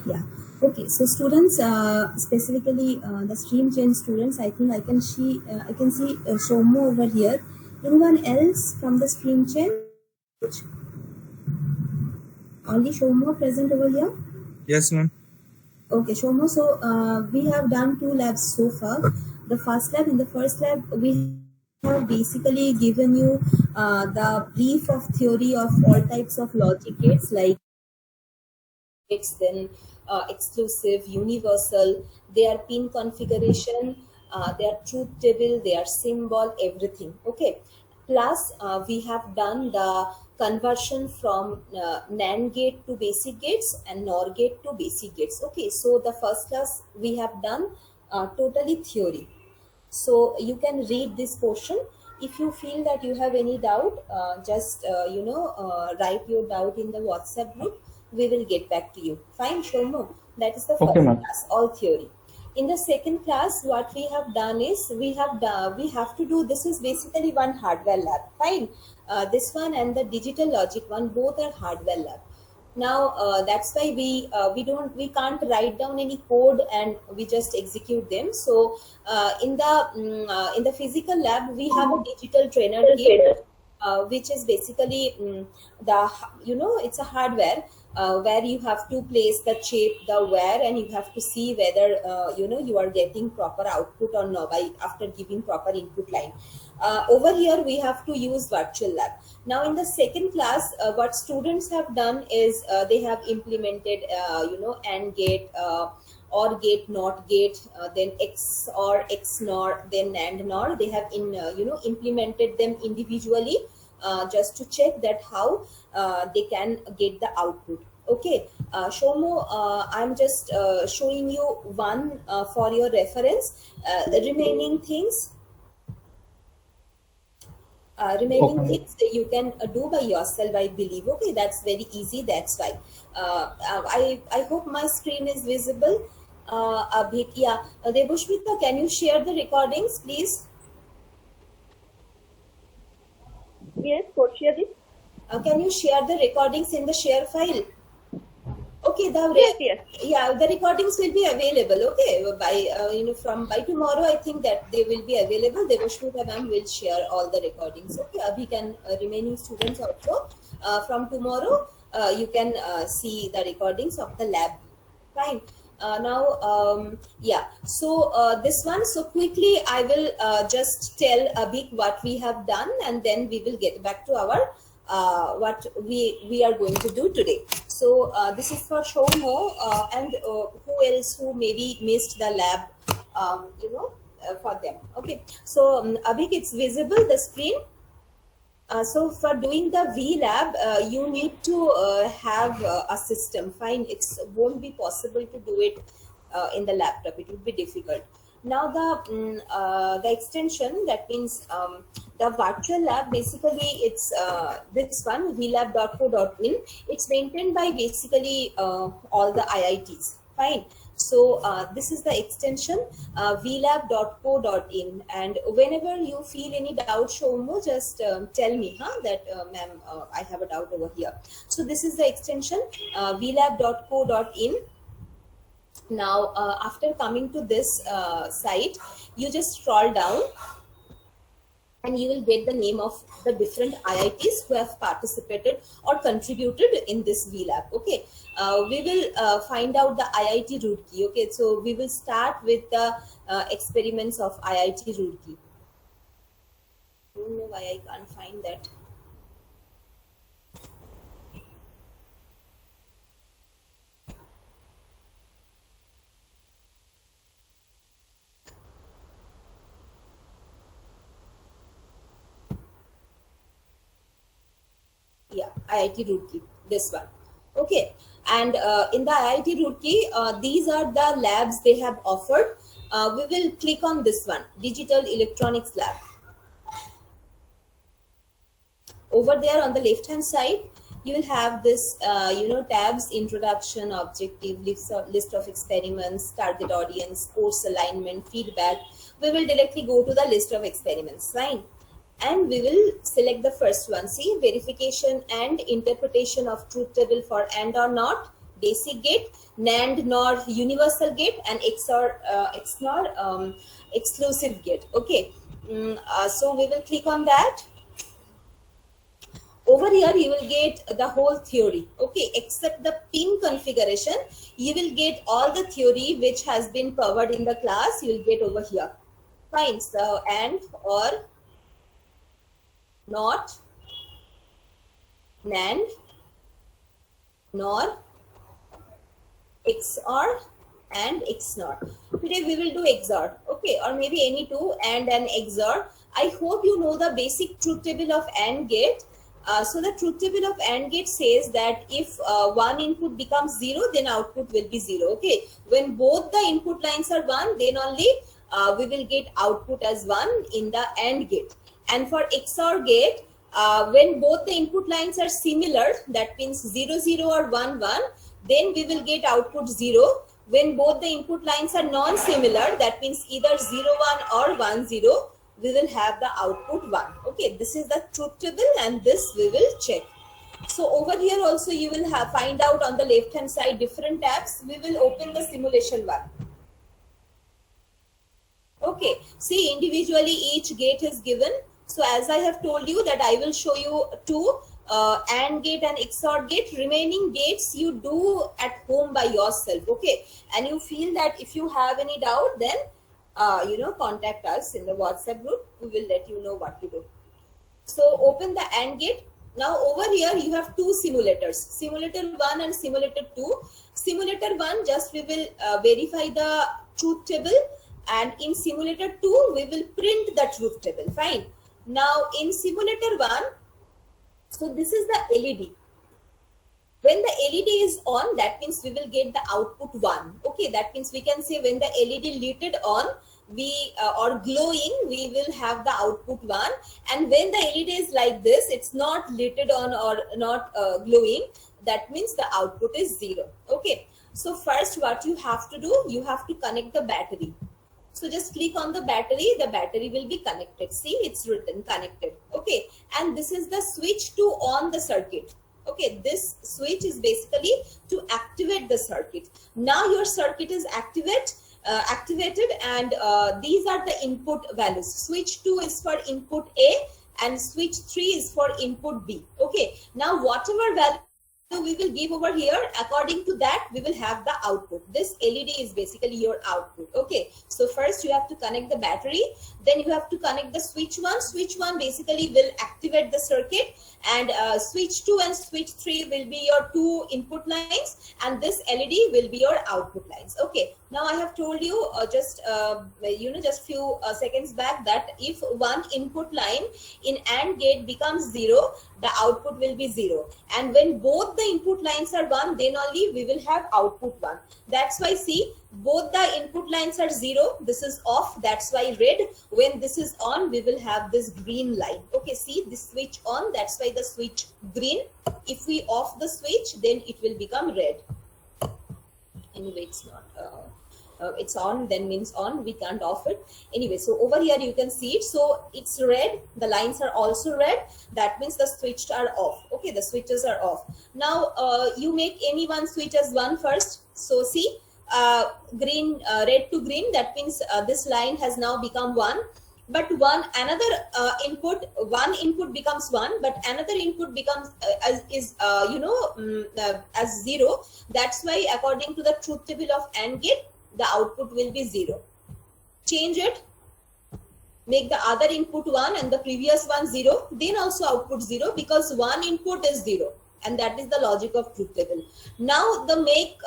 Yeah. Okay. So students, specifically the stream change students, I think I can see Shomo over here. Anyone else from the stream change? Only Shomo present over here. Yes, ma'am. Okay, Shomo. So we have done two labs so far. The first lab, in the first lab, we have basically given you the brief of theory of all types of logic gates, like gates, then exclusive, universal, their pin configuration, their truth table, their symbol, everything. Okay. Plus, we have done the conversion from NAND gate to basic gates and NOR gate to basic gates. Okay, so the first class we have done totally theory. So you can read this portion. If you feel that you have any doubt, just write your doubt in the WhatsApp group. We will get back to you. Fine, Shomo. That is the Okay, first ma'am. class, all theory. In the second class, what we have done is we have to do, this is basically one hardware lab. Fine. This one and the digital logic one, both are hardware lab. Now that's why we can't write down any code and we just execute them. So in the physical lab we have a digital trainer kit, which is basically it's a hardware where you have to place the chip, the wire, and you have to see whether you are getting proper output or no by after giving proper input line. Over here we have to use virtual lab. Now in the second class, what students have done is they have implemented AND gate, or gate, not gate, then X or X nor, then NAND nor. They have implemented them individually, just to check that how they can get the output. Okay, Shomo, I'm just showing you one for your reference. The remaining things, remaining Okay. things you can do by yourself, I believe. Okay, that's very easy. That's why I hope my screen is visible. Abhik, yeah. Debushmita, can you share the recordings, please? Yes, Portia. Can you share the recordings in the share file? Okay, Yes, yes. yeah, the recordings will be available. Okay, by from by tomorrow, I think that they will be available. Devoshmita ma'am will share all the recordings. Okay, Abhi can remaining students also from tomorrow. You can see the recordings of the lab. Fine. Now, yeah. So this one. So quickly, I will just tell Abhi what we have done, and then we will get back to our what we are going to do today. So this is for Shomo and who else who maybe missed the lab, for them. Okay. So Abhik, it's visible the screen. So for doing the V lab, you need to have a system. Fine, it won't be possible to do it in the laptop. It would be difficult. Now the extension, that means the virtual lab, basically it's this one, vlab.co.in. It's maintained by basically all the IITs. Fine. So this is the extension, vlab.co.in, and whenever you feel any doubt, Shomo, just tell me that ma'am, I have a doubt over here. So this is the extension, vlab.co.in. Now after coming to this site, you just scroll down and you will get the name of the different IITs who have participated or contributed in this VLab. Okay, we will find out the IIT Roorkee. Okay, so we will start with the experiments of IIT Roorkee. I don't know why I can't find that. Yeah, IIT Roorkee, this one. Okay, and in the IIT Roorkee, these are the labs they have offered. We will click on this one, Digital Electronics Lab. Over there on the left hand side, you will have this tabs: introduction, objective, list of experiments, target audience, course alignment, feedback. We will directly go to the list of experiments, right? And we will select the first one. See, verification and interpretation of truth table for and or not. basic gate, NAND NOR universal gate, and XNOR exclusive gate. Okay, so we will click on that. Over here you will get the whole theory, okay, except the pin configuration. You will get all the theory which has been covered in the class. You will get over here. Fine. So AND, OR, NOT, NAND, NOR, XOR, and XNOR. Today we will do XOR, okay, or maybe any two, AND and XOR. I hope you know the basic truth table of AND gate. So the truth table of AND gate says that if one input becomes 0, then output will be 0. Okay, when both the input lines are 1, then only we will get output as 1 in the AND gate. And for XOR gate, when both the input lines are similar, that means 0 0 or 1 1, then we will get output 0. When both the input lines are non-similar, that means either 0 1 or 1 0, we will have the output 1. Okay, this is the truth table, and this we will check. So over here also you will find out on the left hand side different tabs. We will open the simulation one. Okay, see, individually each gate is given. So as I have told you that I will show you two AND gate and XOR gate. Remaining gates you do at home by yourself. Okay, and you feel that if you have any doubt, then contact us in the WhatsApp group. We will let you know what to do. So open the AND gate. Now over here you have two simulators, simulator 1 and simulator 2. Simulator 1, just we will verify the truth table, and in simulator 2 we will print the truth table. Fine. Now in simulator 1, so this is the LED. When the LED is on, that means we will get the output 1. Okay, that means we can say when the LED lit on, or glowing, we will have the output 1. And when the LED is like this, it's not lit on or not glowing, that means the output is 0. Okay, so first what you have to do, you have to connect the battery. So just click on the battery will be connected. See, it's written connected. Okay, and this is the switch to on the circuit. Okay, this switch is basically to activate the circuit. Now your circuit is activated, and these are the input values. Switch 2 is for input A and switch 3 is for input B. Okay, now whatever value we will give over here, according to that we will have the output. This LED is basically your output. Okay, so first you have to connect the battery, then you have to connect the switch 1. Switch 1 basically will activate the circuit, and switch 2 and switch 3 will be your two input lines, and this LED will be your output lines. Okay, now I have told you just few seconds back that if one input line in AND gate becomes 0, the output will be 0, and when both the input lines are 1, then only we will have output 1. That's why, see, both the input lines are 0, this is off, that's why red. When this is on, we will have this green line. Okay, see, this switch on, that's why the switch green. If we off the switch, then it will become red. Anyway, it's not it's on, then means on, we can't off it. Anyway, so over here you can see it, so it's red, the lines are also red, that means the switches are off. Okay, the switches are off. Now you make any one switch as 1 first. So see, green, red to green, that means this line has now become 1. But one input becomes 1, but another input becomes as 0. That's why according to the truth table of AND gate, the output will be 0. Change it, make the other input 1 and the previous one 0, then also output 0, because one input is 0, and that is the logic of truth table. Now make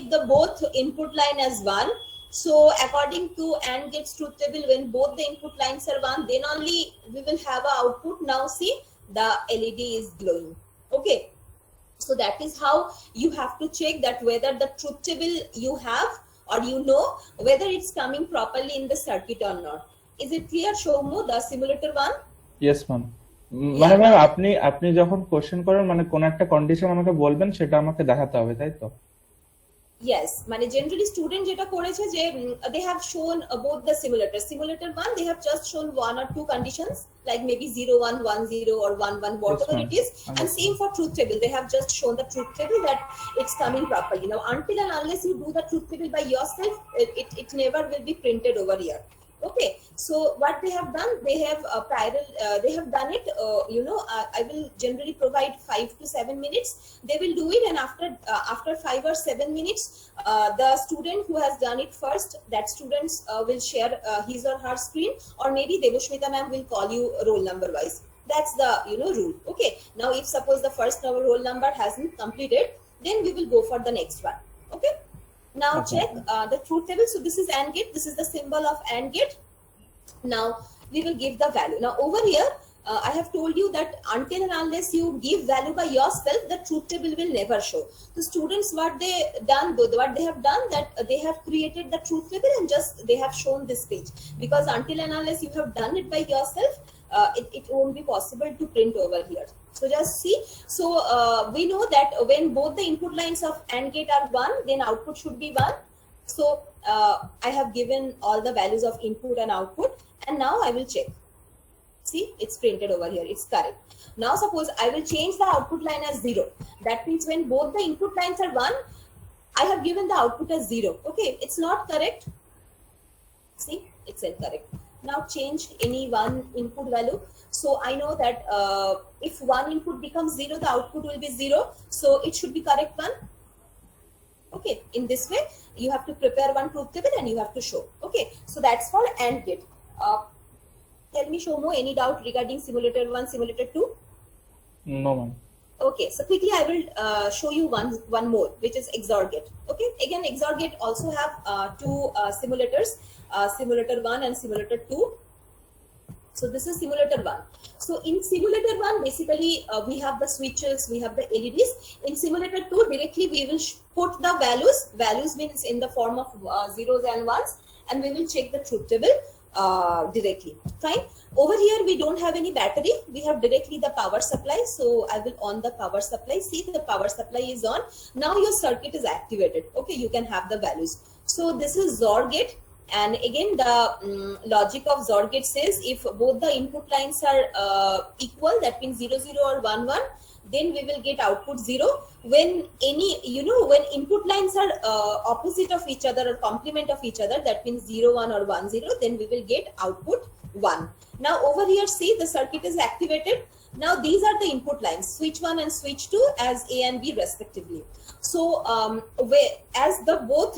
the both input line as 1. So according to AND gate's truth table, when both the input lines are 1, then only we will have an output. Now see, the LED is glowing. Okay, so that is how you have to check that whether the truth table you have, or whether it's coming properly in the circuit or not. Is it clear, Showmu, the simulator one? Yes, ma'am. মানে ma'am আপনি যখন question করেন, মানে কোন একটা condition আমাকে বলবেন, সেটা আমাকে দেখাতে হবে, তাই তো? Yes, মানে generally student যেটা করেছে যে they have shown both the simulator 1, they have just shown one or two conditions like maybe 0 1 1 0 or 1 1 whatever ma'am. it is, and same for truth table, they have just shown the truth table that it's coming properly. Now until and unless you do the truth table by yourself, it never will be printed over here. Okay, so what they have done, they have they have done it, I will generally provide 5 to 7 minutes, they will do it, and after 5 or 7 minutes, the student who has done it first, that students will share his or her screen, or maybe Devoshmita ma'am will call you roll number wise. That's the rule. Okay, now if suppose the first roll number hasn't completed, then we will go for the next one. Okay, now Okay. check the truth table. So this is AND gate, this is the symbol of AND gate. Now we will give the value. Now over here, I have told you that until and unless you give value by yourself, the truth table will never show. The students, what they have done, that they have created the truth table and just they have shown this page, because until and unless you have done it by yourself, it won't be possible to print over here. So just see. So we know that when both the input lines of AND gate are 1, then output should be 1. So I have given all the values of input and output, and now I will check. See, it's printed over here, it's correct. Now suppose I will change the output line as 0. That means when both the input lines are 1, I have given the output as 0. Okay, it's not correct. See, it's incorrect. Now change any one input value. So I know that if one input becomes 0, the output will be 0. So it should be correct one. Okay, in this way you have to prepare one truth table and you have to show. Okay, so that's for AND gate. Tell me, Shomo, any doubt regarding simulator 1, simulator 2? No, ma'am. Okay, so quickly I will show you one more, which is XOR gate. Okay, again XOR gate also have two simulators, simulator 1 and simulator 2. So this is simulator 1. So in simulator 1, basically we have the switches, we have the LEDs. In simulator 2, directly we will put the values. Values means in the form of zeros and ones, and we will check the truth table directly. Fine. Over here we don't have any battery, we have directly the power supply. So I will on the power supply. See, the power supply is on. Now your circuit is activated. Okay, you can have the values. So this is XOR gate. And again, the logic of XOR gate says if both the input lines are equal, that means 0 0 or 1 1, then we will get output 0. When any, when input lines are opposite of each other or complement of each other, that means 0 1 or 1 0, then we will get output 1. Now over here, see, the circuit is activated. Now these are the input lines, switch 1 and switch 2 as A and B respectively. So as the both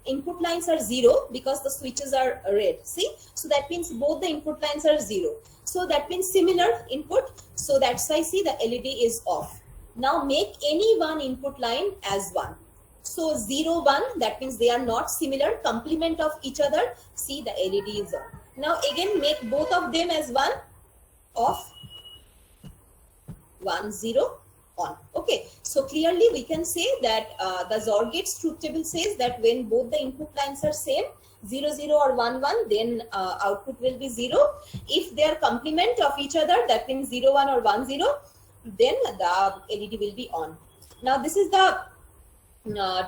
input lines are 0, because the switches are red, see, so that means both the input lines are 0. So that means similar input. So that's why, see, the LED is off. Now make any one input line as 1. So 0 1, that means they are not similar, complement of each other. See, the LED is on. Now again make both of them as 1, off, 1 0 on. Okay, so clearly we can say that the XOR gate's truth table says that when both the input lines are same, 0 0 or 1 1, then output will be 0. If they are complement of each other, that means 0 1 or 1 0, then the LED will be on. Now this is the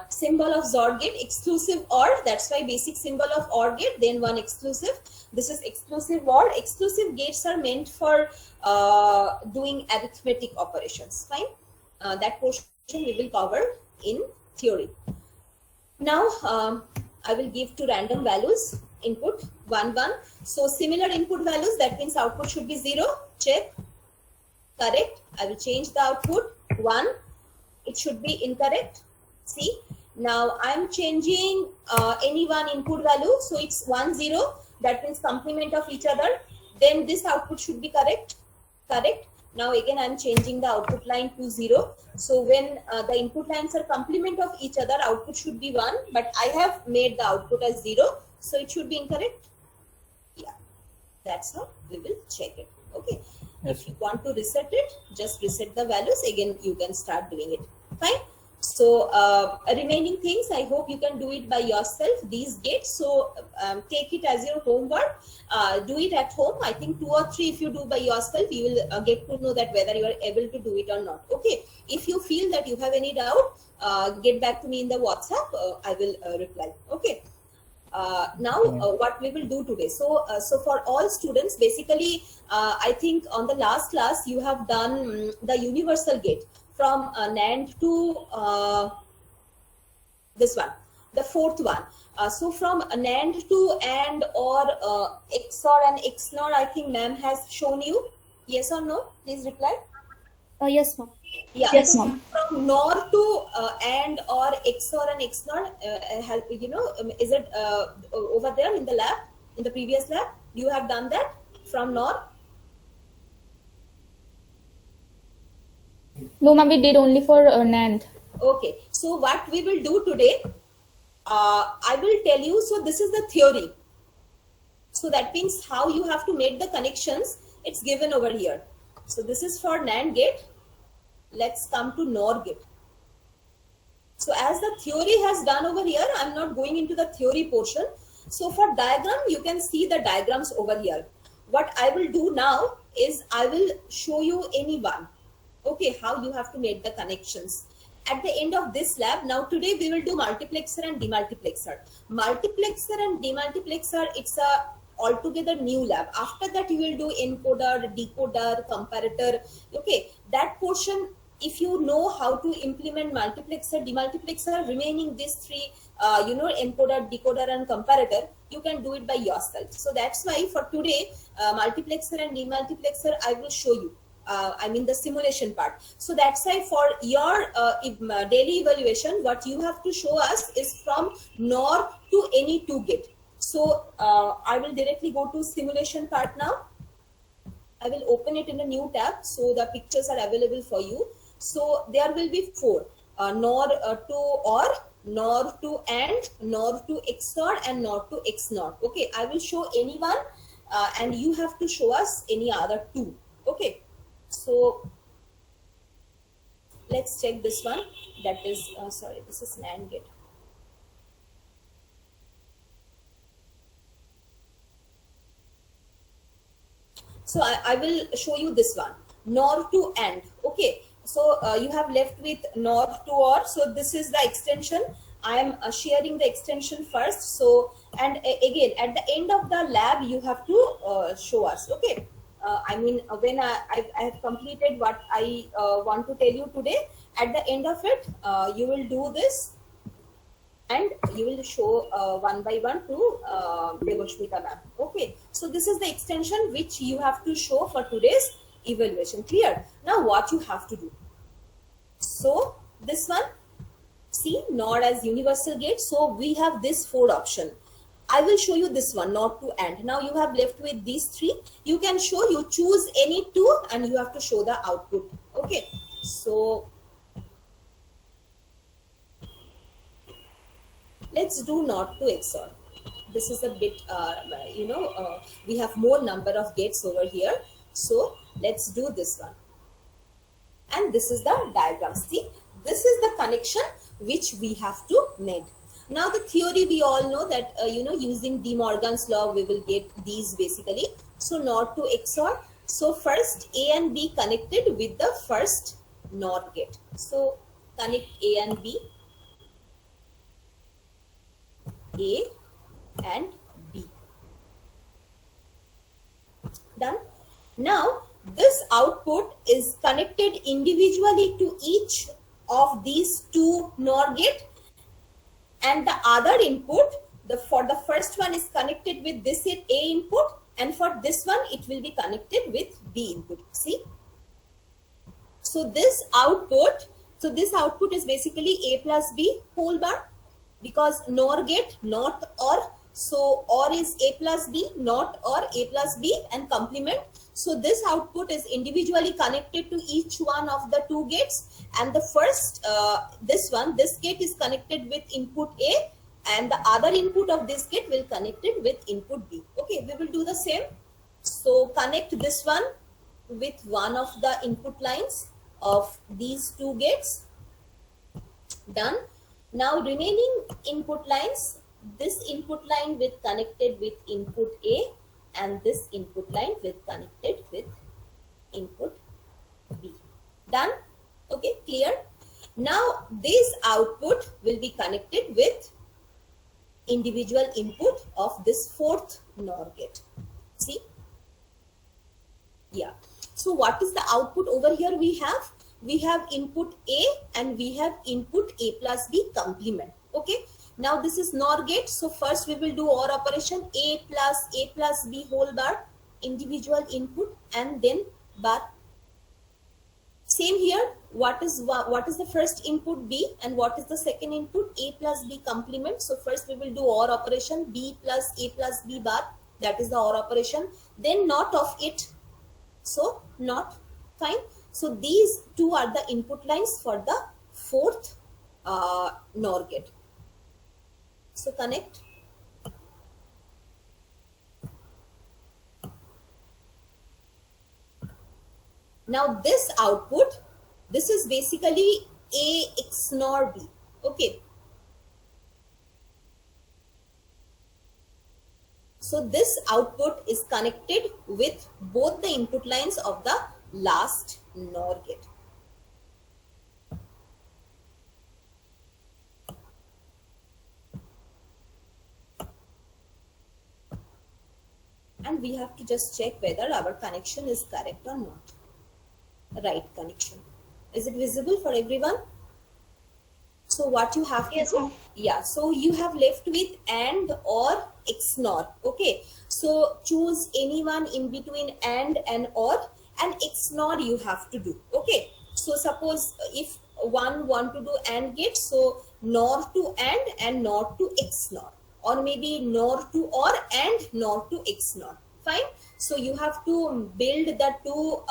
symbol of XOR gate, exclusive OR. That's why basic symbol of OR gate, then one exclusive. This is exclusive OR. Exclusive gates are meant for doing arithmetic operations. Fine. That portion we will cover in theory. Now I will give two random values, input 1 1. So similar input values, that means output should be 0. Check. Correct. I will change the output 1. It should be incorrect. See, now I'm changing any one input value. So it's 1 0. That means complement of each other. Then this output should be correct. Correct. Now again I'm changing the output line to 0. So when the input lines are complement of each other, output should be 1. But I have made the output as 0. So it should be incorrect. Yeah. That's how we will check it. Okay. Yes. If you want to reset it, just reset the values. Again, you can start doing it. Fine. So remaining things, I hope you can do it by yourself, these gates. So take it as your homework, do it at home. I think 2 or 3 if you do by yourself, you will get to know that whether you are able to do it or not. Okay, if you feel that you have any doubt, get back to me in the WhatsApp. I will reply. Okay. Now what we will do today, so for all students, basically I think on the last class you have done the universal gate from NAND to this one, the fourth one. So from NAND to AND or XOR and XNOR, I think ma'am has shown you. Yes or no? Please reply. Yes, ma'am. Yeah. Yes, ma'am. From NOR to AND or XOR and XNOR, help, is it over there in the lab, in the previous lab? You have done that from NOR? No, ma'am, we did only for NAND. Okay. So what we will do today, I will tell you. So this is the theory. So that means how you have to make the connections. It's given over here. So this is for NAND gate. Let's come to NOR gate. So as the theory has done over here, I'm not going into the theory portion. So for diagram, you can see the diagrams over here. What I will do now is I will show you any one. Okay, how you have to make the connections. At the end of this lab, now today we will do multiplexer and demultiplexer. Multiplexer and demultiplexer, it's a altogether new lab. After that, you will do encoder, decoder, comparator. Okay, that portion, if you know how to implement multiplexer, demultiplexer, remaining these three, encoder, decoder, and comparator, you can do it by yourself. So that's why for today, multiplexer and demultiplexer, I will show you. The simulation part. So that's why for your daily evaluation, what you have to show us is from NOR to any 2 gate. So I will directly go to simulation part now. I will open it in a new tab, so the pictures are available for you. So there will be 4, NOR to OR, NOR to AND, NOR to XOR, and NOR to XNOR. Okay, I will show any one and you have to show us any other 2. Okay. So let's check this one. That is, this is NAND gate. So I will show you this one, NOR to AND. Okay. So you have left with NOR to OR. So this is the extension. I am sharing the extension first. So, and again, at the end of the lab, you have to show us. Okay. When I have completed what I want to tell you today, at the end of it, you will do this and you will show one by one to Devoshmita ma'am. Okay, so this is the extension which you have to show for today's evaluation. Clear? Now what you have to do. So this one, see, NOR as universal gate. So we have this 4 option. I will show you this one, NOR to AND. Now you have left with these 3. You can show, you choose any 2 and you have to show the output. Okay. So let's do NOR to XOR. This is a bit, we have more number of gates over here. So let's do this one. And this is the diagram. See, this is the connection which we have to make. Now the theory, we all know that, using De Morgan's law, we will get these basically. So NOR to XOR. So first A and B connected with the first NOR gate. So connect A and B. A and B. Done. Now this output is connected individually to each of these 2 NOR gate. And the other input, for the first one is connected with this A input, and for this one it will be connected with B input. See? So this output is basically A plus B whole bar, because NOR gate, not OR. So OR is A plus B, not OR, A plus B, and complement. So this output is individually connected to each one of the 2 gates, and the first, this gate is connected with input A, and the other input of this gate will connected with input B. Okay, we will do the same. So connect this one with one of the input lines of these 2 gates. Done. Now remaining input lines, this input line with connected with input A, and this input line with connected with input B. Done? Okay, clear? Now this output will be connected with individual input of this fourth NOR gate. See? Yeah. So what is the output over here we have? We have input A and we have input A plus B complement. Okay. Now this is NOR gate. So first we will do OR operation A plus B whole bar, individual input and then bar. Same here. What is the first input B and what is the second input A plus B complement? So first we will do OR operation B plus A plus B bar. That is the OR operation. Then NOT of it. So NOT. Fine. So these two are the input lines for the fourth NOR gate. So connect. Now this output, this is basically A XNOR B. Okay. So this output is connected with both the input lines of the last NOR gate. And we have to just check whether our connection is correct or not. Right connection. Is it visible for everyone? So what you have to do? Yeah. So you have left with AND or XNOR. Okay. So choose anyone in between AND and OR, and XNOR you have to do. Okay. So suppose if one want to do AND gate, so NOR to AND and NOR to XNOR, or maybe NOR to OR and NOR to XNOR. Fine. So you have to build the two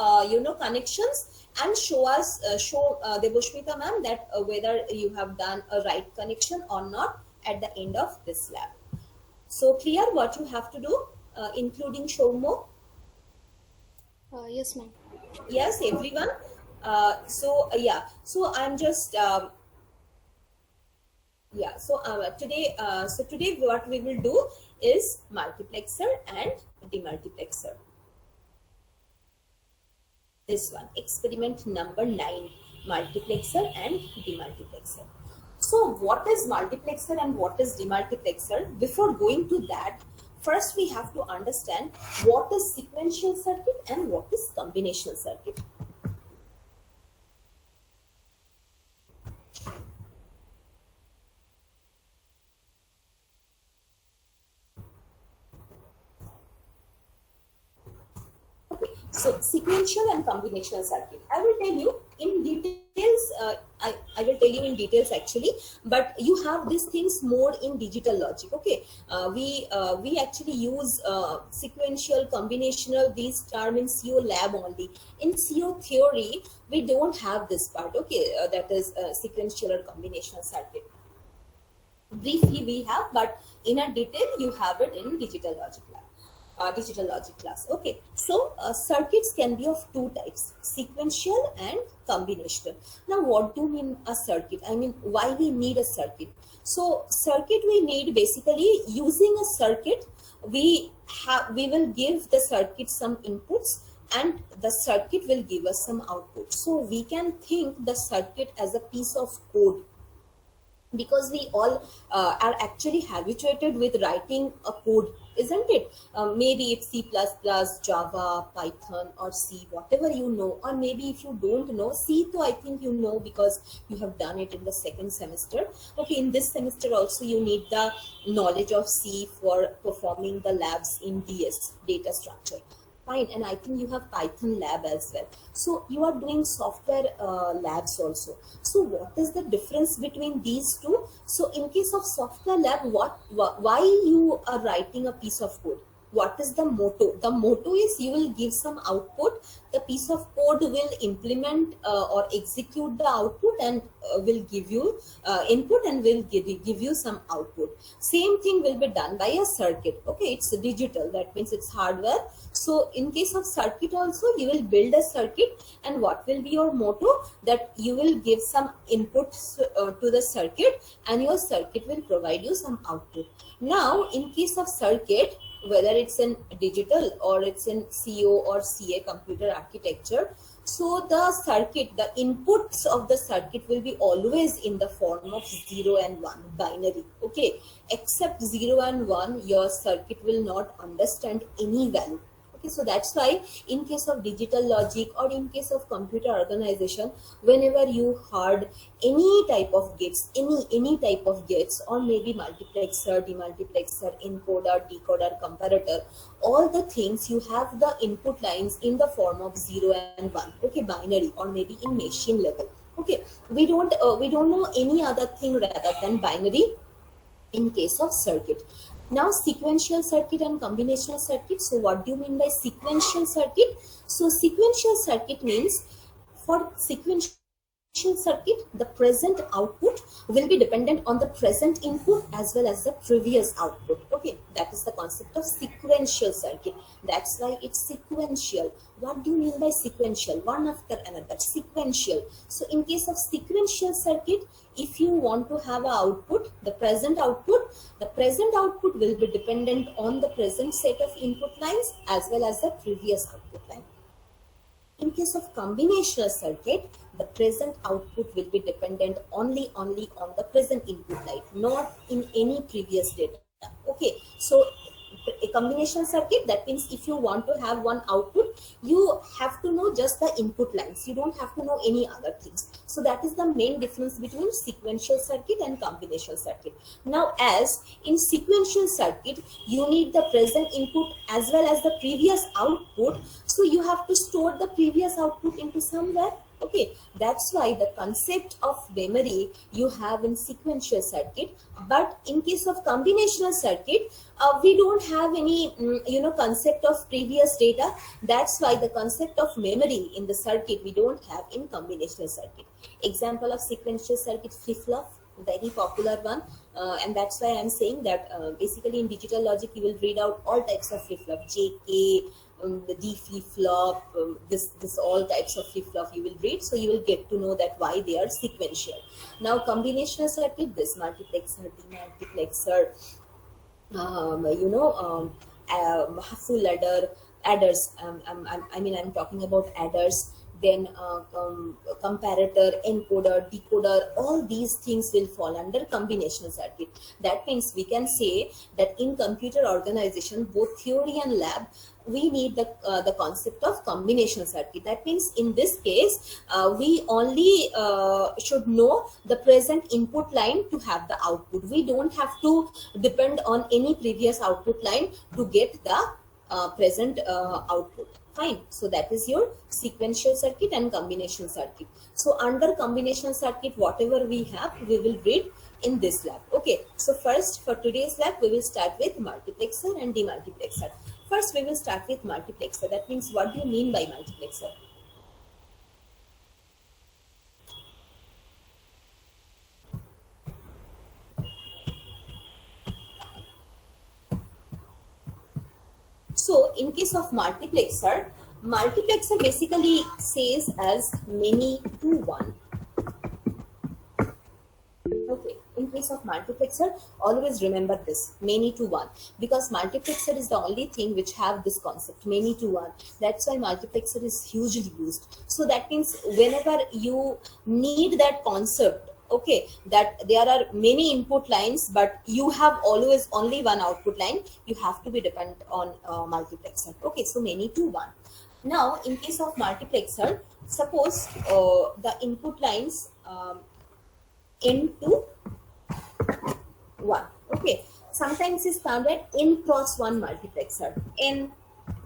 connections and show us Debashmita ma'am that whether you have done a right connection or not at the end of this lab. So clear what you have to do, including Showmo? Yes, ma'am. Yes, everyone. Yeah. So I'm just yeah. So today what we will do is multiplexer and demultiplexer. This one, experiment number 9, multiplexer and demultiplexer. So what is multiplexer and what is demultiplexer? Before going to that, first we have to understand what is sequential circuit and what is combinational circuit. So sequential and combinational circuit, I will tell you in details. I will tell you in details actually, but you have these things more in digital logic. Okay, we actually use sequential, combinational, these terms in CO lab only. In CO theory, we don't have this part. Okay, that is sequential or combinational circuit. Briefly we have, but in a detail you have it in digital logic lab. Digital logic class. Okay, so circuits can be of two types, sequential and combinational. Now what do you mean a circuit? I mean, why we need a circuit? So circuit we need basically, using a circuit we will give the circuit some inputs and the circuit will give us some output. So we can think the circuit as a piece of code, because we all are actually habituated with writing a code, isn't it? Maybe it's C++, Java, Python or C, whatever you know, or maybe if you don't know C, so I think you know because you have done it in the second semester. Okay, in this semester also you need the knowledge of C for performing the labs in DS, data structure. Fine, and I think you have Python lab as well. So you are doing software labs also. So what is the difference between these two? So in case of software lab, why you are writing a piece of code? What is the motto? The motto is you will give some output. The piece of code will implement or execute the output and will give you input and will give you some output. Same thing will be done by a circuit. Okay, it's digital. That means it's hardware. So in case of circuit also, you will build a circuit, and what will be your motto? That you will give some inputs to the circuit and your circuit will provide you some output. Now in case of circuit, whether it's in digital or it's in CO or CA, computer architecture, So the circuit, the inputs of the circuit will be always in the form of 0 and 1, binary. Okay, except 0 and 1, your circuit will not understand any value. Okay, so that's why in case of digital logic or in case of computer organization, whenever you heard any type of gates, any type of gates, or maybe multiplexer, demultiplexer, encoder, decoder, comparator, all the things, you have the input lines in the form of 0 and 1. Okay, binary, or maybe in machine level. Okay, we don't know any other thing rather than binary in case of circuit. Now sequential circuit and combinational circuit. So what do you mean by sequential circuit? So sequential circuit means, for sequential circuit, the present output will be dependent on the present input as well as the previous output. Okay, that is the concept of sequential circuit. That's why it's sequential. What do you mean by sequential? One after another, sequential. So in case of sequential circuit, if you want to have an output, the present output will be dependent on the present set of input lines as well as the previous output line. In case of combinational circuit, the present output will be dependent only on the present input line, not in any previous data. Okay, so a combinational circuit, that means if you want to have one output, you have to know just the input lines. You don't have to know any other things. So that is the main difference between sequential circuit and combinational circuit. Now, as in sequential circuit, you need the present input as well as the previous output. So you have to store the previous output into somewhere. Okay, that's why the concept of memory you have in sequential circuit. But in case of combinational circuit, we don't have any concept of previous data. That's why the concept of memory in the circuit we don't have in combinational circuit. Example of sequential circuit, flip-flop, very popular one, and that's why I'm saying that basically in digital logic you will read out all types of flip-flop, JK, the D flip-flop, this all types of flip-flop you will read, so you will get to know that why they are sequential. Now combinational circuit, this multiplexer, demultiplexer, full adder, adders, I'm talking about adders, then comparator, encoder, decoder, all these things will fall under combinational circuit. That means we can say that in computer organization, both theory and lab, we need the concept of combinational circuit. That means in this case, we only should know the present input line to have the output. We don't have to depend on any previous output line to get the present output. Fine. So that is your sequential circuit and combinational circuit. So under combinational circuit, whatever we have, we will read in this lab. Okay. So first, for today's lab, we will start with multiplexer and demultiplexer. First, we will start with multiplexer. That means, what do you mean by multiplexer? So in case of multiplexer basically says as many to one. Okay, in case of multiplexer, always remember this, many to one, because multiplexer is the only thing which have this concept, many to one. That's why multiplexer is hugely used. So that means whenever you need that concept, okay, that there are many input lines, but you have always only one output line, you have to be dependent on multiplexer. Okay, so many to one. Now, in case of multiplexer, suppose the input lines n to 1. Okay, sometimes it's found at n cross 1 multiplexer, n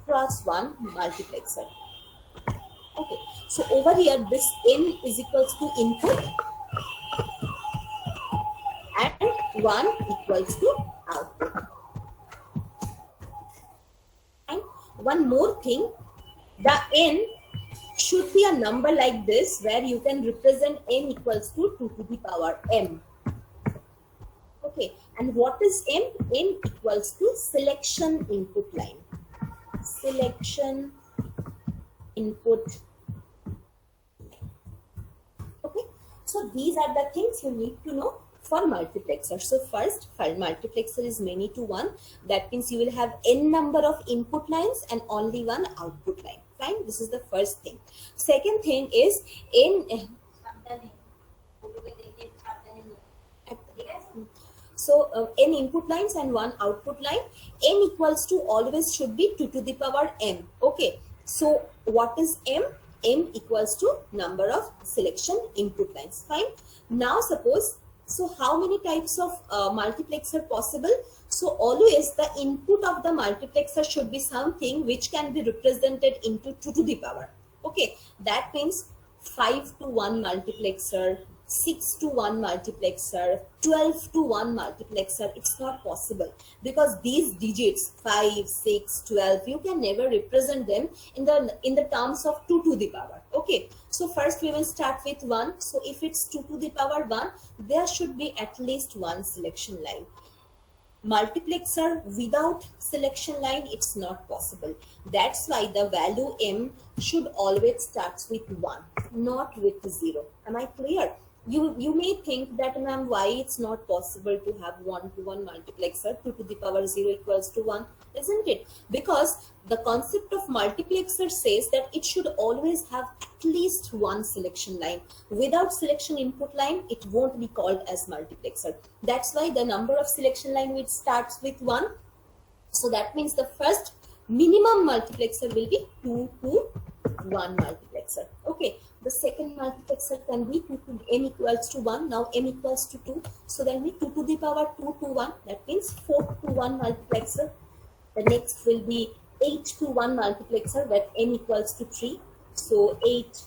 cross 1 multiplexer. Okay, so over here, this n is equals to input and 1 equals to output. And one more thing, the n should be a number like this, where you can represent n equals to 2 to the power m. Okay, and what is m? n equals to selection input line. Selection input. Okay, so these are the things you need to know for multiplexer. So first, multiplexer is many to one. That means you will have n number of input lines and only one output line. Fine, this is the first thing. Second thing is in n input lines and 1 output line, n equals to always should be 2 to the power m. Okay, so what is m? M equals to number of selection input lines. Fine. Now suppose, so how many types of multiplexer possible? So always the input of the multiplexer should be something which can be represented into 2 to the power. Okay, that means 5 to 1 multiplexer, 6 to 1 multiplexer, 12 to 1 multiplexer. It's not possible because these digits 5, 6, 12, you can never represent them in the terms of 2 to the power. Okay, so first we will start with 1. So if it's 2 to the power 1, there should be at least one selection line. Multiplexer without selection line, it's not possible. That's why the value m should always starts with 1, not with 0. Am I clear? You may think that, ma'am, why it's not possible to have 1 to 1 multiplexer, 2 to the power 0 equals to 1, isn't it? Because the concept of multiplexer says that it should always have at least one selection line. Without selection input line, it won't be called as multiplexer. That's why the number of selection line which starts with 1. So that means the first minimum multiplexer will be 2 to 1 multiplexer. Okay. The second multiplexer can be 2 to m equals to 1. Now m equals to 2. So then we 2 to the power 2 to 1. That means 4 to 1 multiplexer. The next will be 8 to 1 multiplexer, where m equals to 3. So 8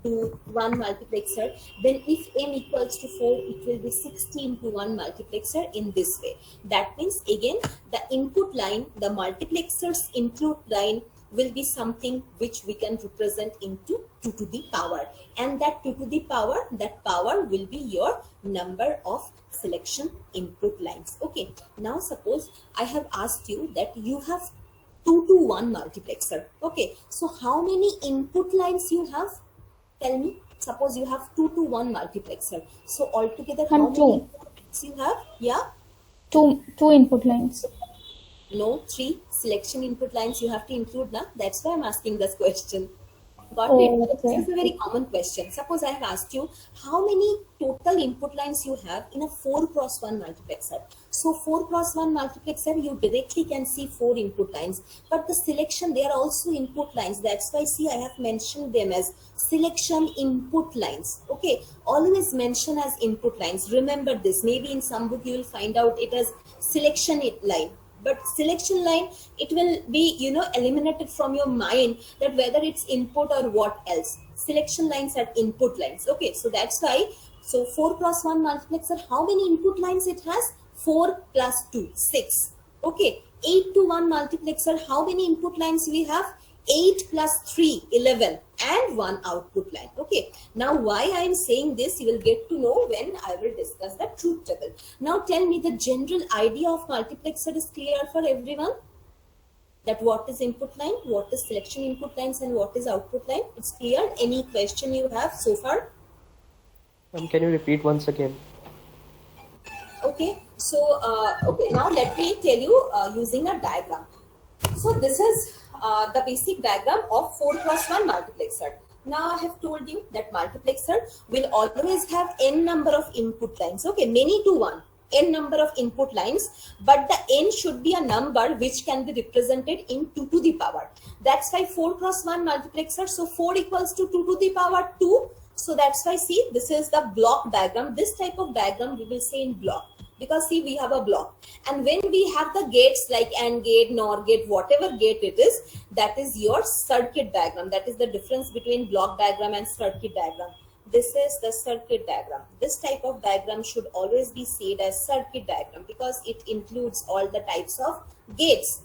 to 1 multiplexer. Then if m equals to 4, it will be 16 to 1 multiplexer in this way. That means again the input line, the multiplexer's input line will be something which we can represent into 2 to the power, and that 2 to the power, that power will be your number of selection input lines. Okay, now suppose I have asked you that you have 2 to 1 multiplexer. Okay, so how many input lines you have? Tell me. Suppose you have 2 to 1 multiplexer, so altogether how many input lines you have? Yeah, two input lines. No, 3 selection input lines you have to include now. That's why I'm asking this question. Got Oh, it? okay. This is a very common question. Suppose I have asked you how many total input lines you have in a 4 cross 1 multiplexer. So 4 cross 1 multiplexer, you directly can see 4 input lines. But the selection, they are also input lines. That's why, see, I have mentioned them as selection input lines. Okay, always mention as input lines. Remember this. Maybe in some book you will find out it as selection line. But selection line, it will be, eliminated from your mind that whether it's input or what else. Selection lines are input lines. Okay, so that's why. So 4 cross 1 multiplexer, how many input lines it has? 4 plus 2, 6. Okay, 8 to 1 multiplexer, how many input lines we have? 8 plus 3, 11, and 1 output line. Okay, now why I am saying this, you will get to know when I will discuss the truth table. Now tell me, the general idea of multiplexer is clear for everyone? That what is input line, what is selection input lines, and what is output line? It's clear? Any question you have so far? Can you repeat once again? Okay, so okay, now let me tell you using a diagram. So this is the basic diagram of 4 cross 1 multiplexer. Now I have told you that multiplexer will always have n number of input lines. Okay, many to 1, n number of input lines, but the n should be a number which can be represented in 2 to the power. That's why 4 cross 1 multiplexer. So 4 equals to 2 to the power 2. So that's why, see, this is the block diagram. This type of diagram we will say in block. Because see, we have a block, and when we have the gates like AND gate, NOR gate, whatever gate it is, that is your circuit diagram. That is the difference between block diagram and circuit diagram. This is the circuit diagram. This type of diagram should always be said as circuit diagram because it includes all the types of gates.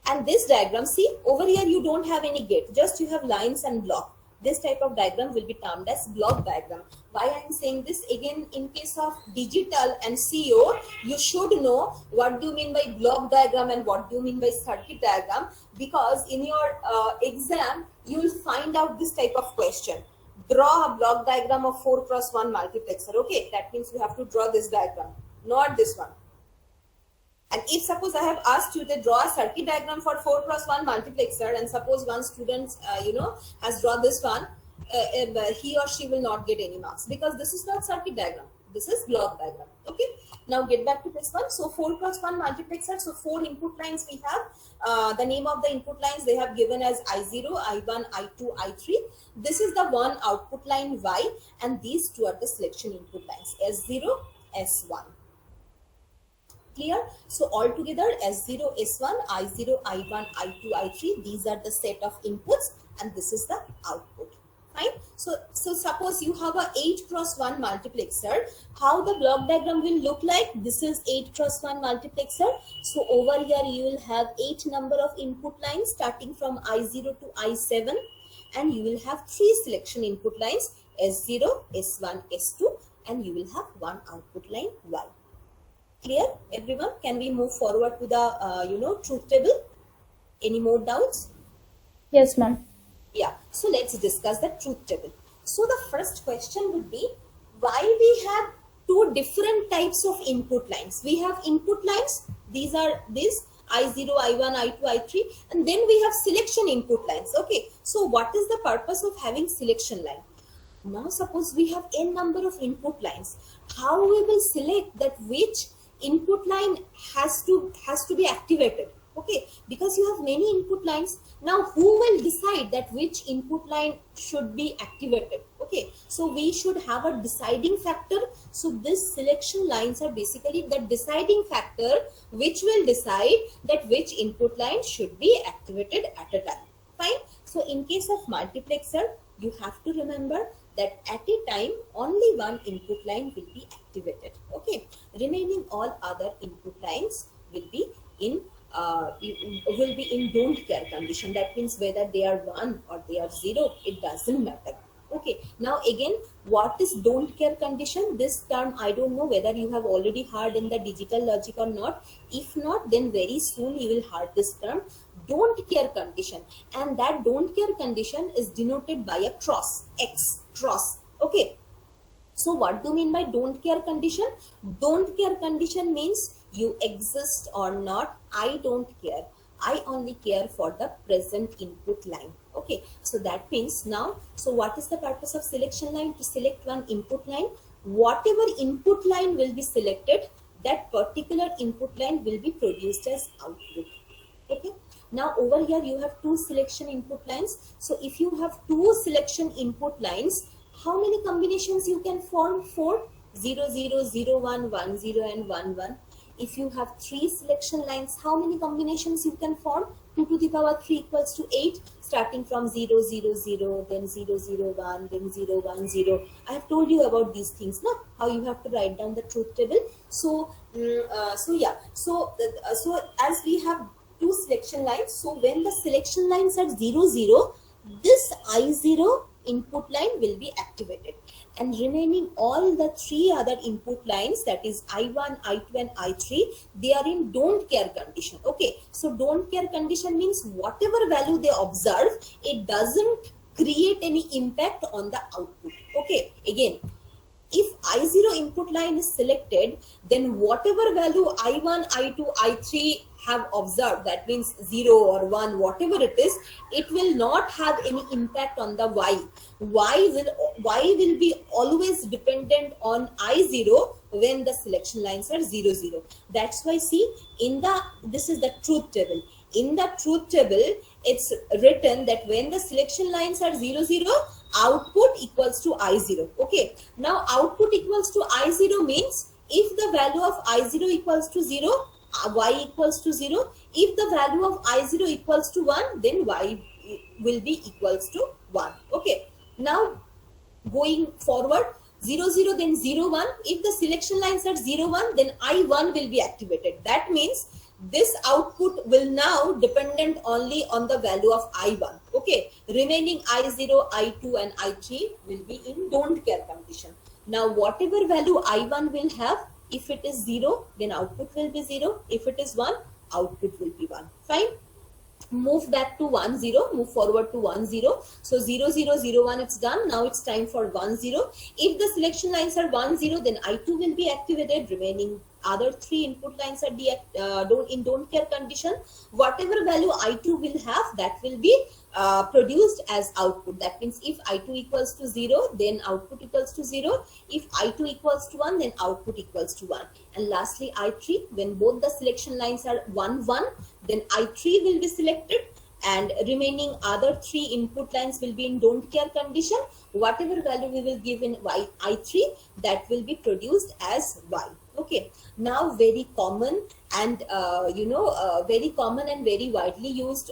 And this diagram, see, over here you don't have any gate, just you have lines and block. This type of diagram will be termed as block diagram. Why I am saying this? Again, in case of digital and CO, you should know what do you mean by block diagram and what do you mean by circuit diagram, because in your exam, you will find out this type of question. Draw a block diagram of 4 cross 1 multiplexer. Okay, that means you have to draw this diagram, not this one. And if suppose I have asked you to draw a circuit diagram for 4x1 multiplexer, and suppose one student, has drawn this one, he or she will not get any marks, because this is not circuit diagram. This is block diagram. Okay. Now get back to this one. So 4x1 multiplexer. So 4 input lines we have. The name of the input lines they have given as I0, I1, I2, I3. This is the one output line Y, and these two are the selection input lines S0, S1. Clear? So altogether S0, S1, I0, I1, I2, I3, these are the set of inputs, and this is the output. Fine. So suppose you have a 8x1 multiplexer. How the block diagram will look like? This is 8x1 multiplexer. So over here you will have 8 number of input lines starting from I0 to I7, and you will have 3 selection input lines S0, S1, S2, and you will have 1 output line Y. Clear, everyone? Can we move forward to the truth table? Any more doubts? Yes, ma'am. Yeah, so let's discuss the truth table. So the first question would be, why we have 2 different types of input lines? We have input lines, these are this I0, I1, I2, I3, and then we have selection input lines. Okay, so what is the purpose of having selection line? Now suppose we have n number of input lines. How we will select that which input line has to be activated? Okay, because you have many input lines. Now who will decide that which input line should be activated? Okay, so we should have a deciding factor. So this selection lines are basically the deciding factor which will decide that which input line should be activated at a time. Fine. So in case of multiplexer, you have to remember that at a time only one input line will be activated. Okay, remaining all other input lines will be in don't care condition. That means whether they are 1 or they are 0, it doesn't matter. Okay, now again, what is don't care condition? This term I don't know whether you have already heard in the digital logic or not. If not, then very soon you will hear this term, don't care condition, and that don't care condition is denoted by a cross, X cross. Okay, so what do you mean by don't care condition? Don't care condition means you exist or not, I don't care. I only care for the present input line. Okay, so that means now, so what is the purpose of selection line? To select one input line. Whatever input line will be selected, that particular input line will be produced as output. Okay, now over here you have 2 selection input lines. So if you have 2 selection input lines, how many combinations you can form? 4, 0, 0, 0, 1, 1, 0 and 1, 1. If you have 3 selection lines, how many combinations you can form? 2 to the power 3 equals to 8, starting from 0, 0, 0, then 0, 0, 1, then 0, 1, 0. I have told you about these things, no? How you have to write down the truth table. So, so as we have 2 selection lines, so when the selection lines are 0, 0, this I0 input line will be activated, and remaining all the 3 other input lines, that is I1, I2 and I3, they are in don't care condition. Okay, so don't care condition means whatever value they observe, it doesn't create any impact on the output. Okay, again, if I0 input line is selected, then whatever value I1, I2, I3 have observed, that means 0 or 1, whatever it is, it will not have any impact on the Y. Y will be always dependent on I0 when the selection lines are 0, 0. That's why, see, this is the truth table. In the truth table, it's written that when the selection lines are 0, 0, output equals to I0. Okay, now output equals to I0 means if the value of I0 equals to 0, Y equals to 0. If the value of I0 equals to 1, then Y will be equals to 1. Okay, now going forward, 0, 0, then 0, 1. If the selection lines are 0, 1, then I1 will be activated. That means this output will now dependent only on the value of I1. Okay, remaining I0, I2 and I3 will be in don't care condition. Now whatever value I1 will have, if it is 0, then output will be 0. If it is 1, output will be 1. Fine. Move back to 1, 0, move forward to 1, 0. So 0, 0, 0, 1, it's done. Now it's time for 1, 0. If the selection lines are 1, 0, then I2 will be activated. Remaining other three input lines are don't care condition, whatever value I2 will have, that will be produced as output. That means if I2 equals to 0, then output equals to 0. If I2 equals to 1, then output equals to 1. And lastly, I3, when both the selection lines are 1, 1, then I3 will be selected, and remaining other three input lines will be in don't care condition. Whatever value we will give in I3, that will be produced as Y. Okay, now very common and very common and very widely used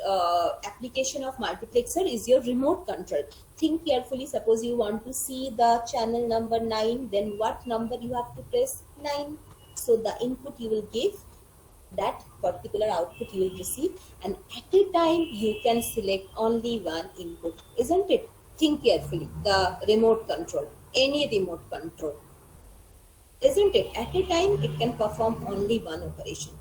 application of multiplexer is your remote control. Think carefully. Suppose you want to see the channel number 9, then what number you have to press? 9. So the input you will give, that particular output you will receive, and at a time you can select only one input, isn't it? Think carefully. The remote control, any remote control, isn't it? At a time it can perform only one operation.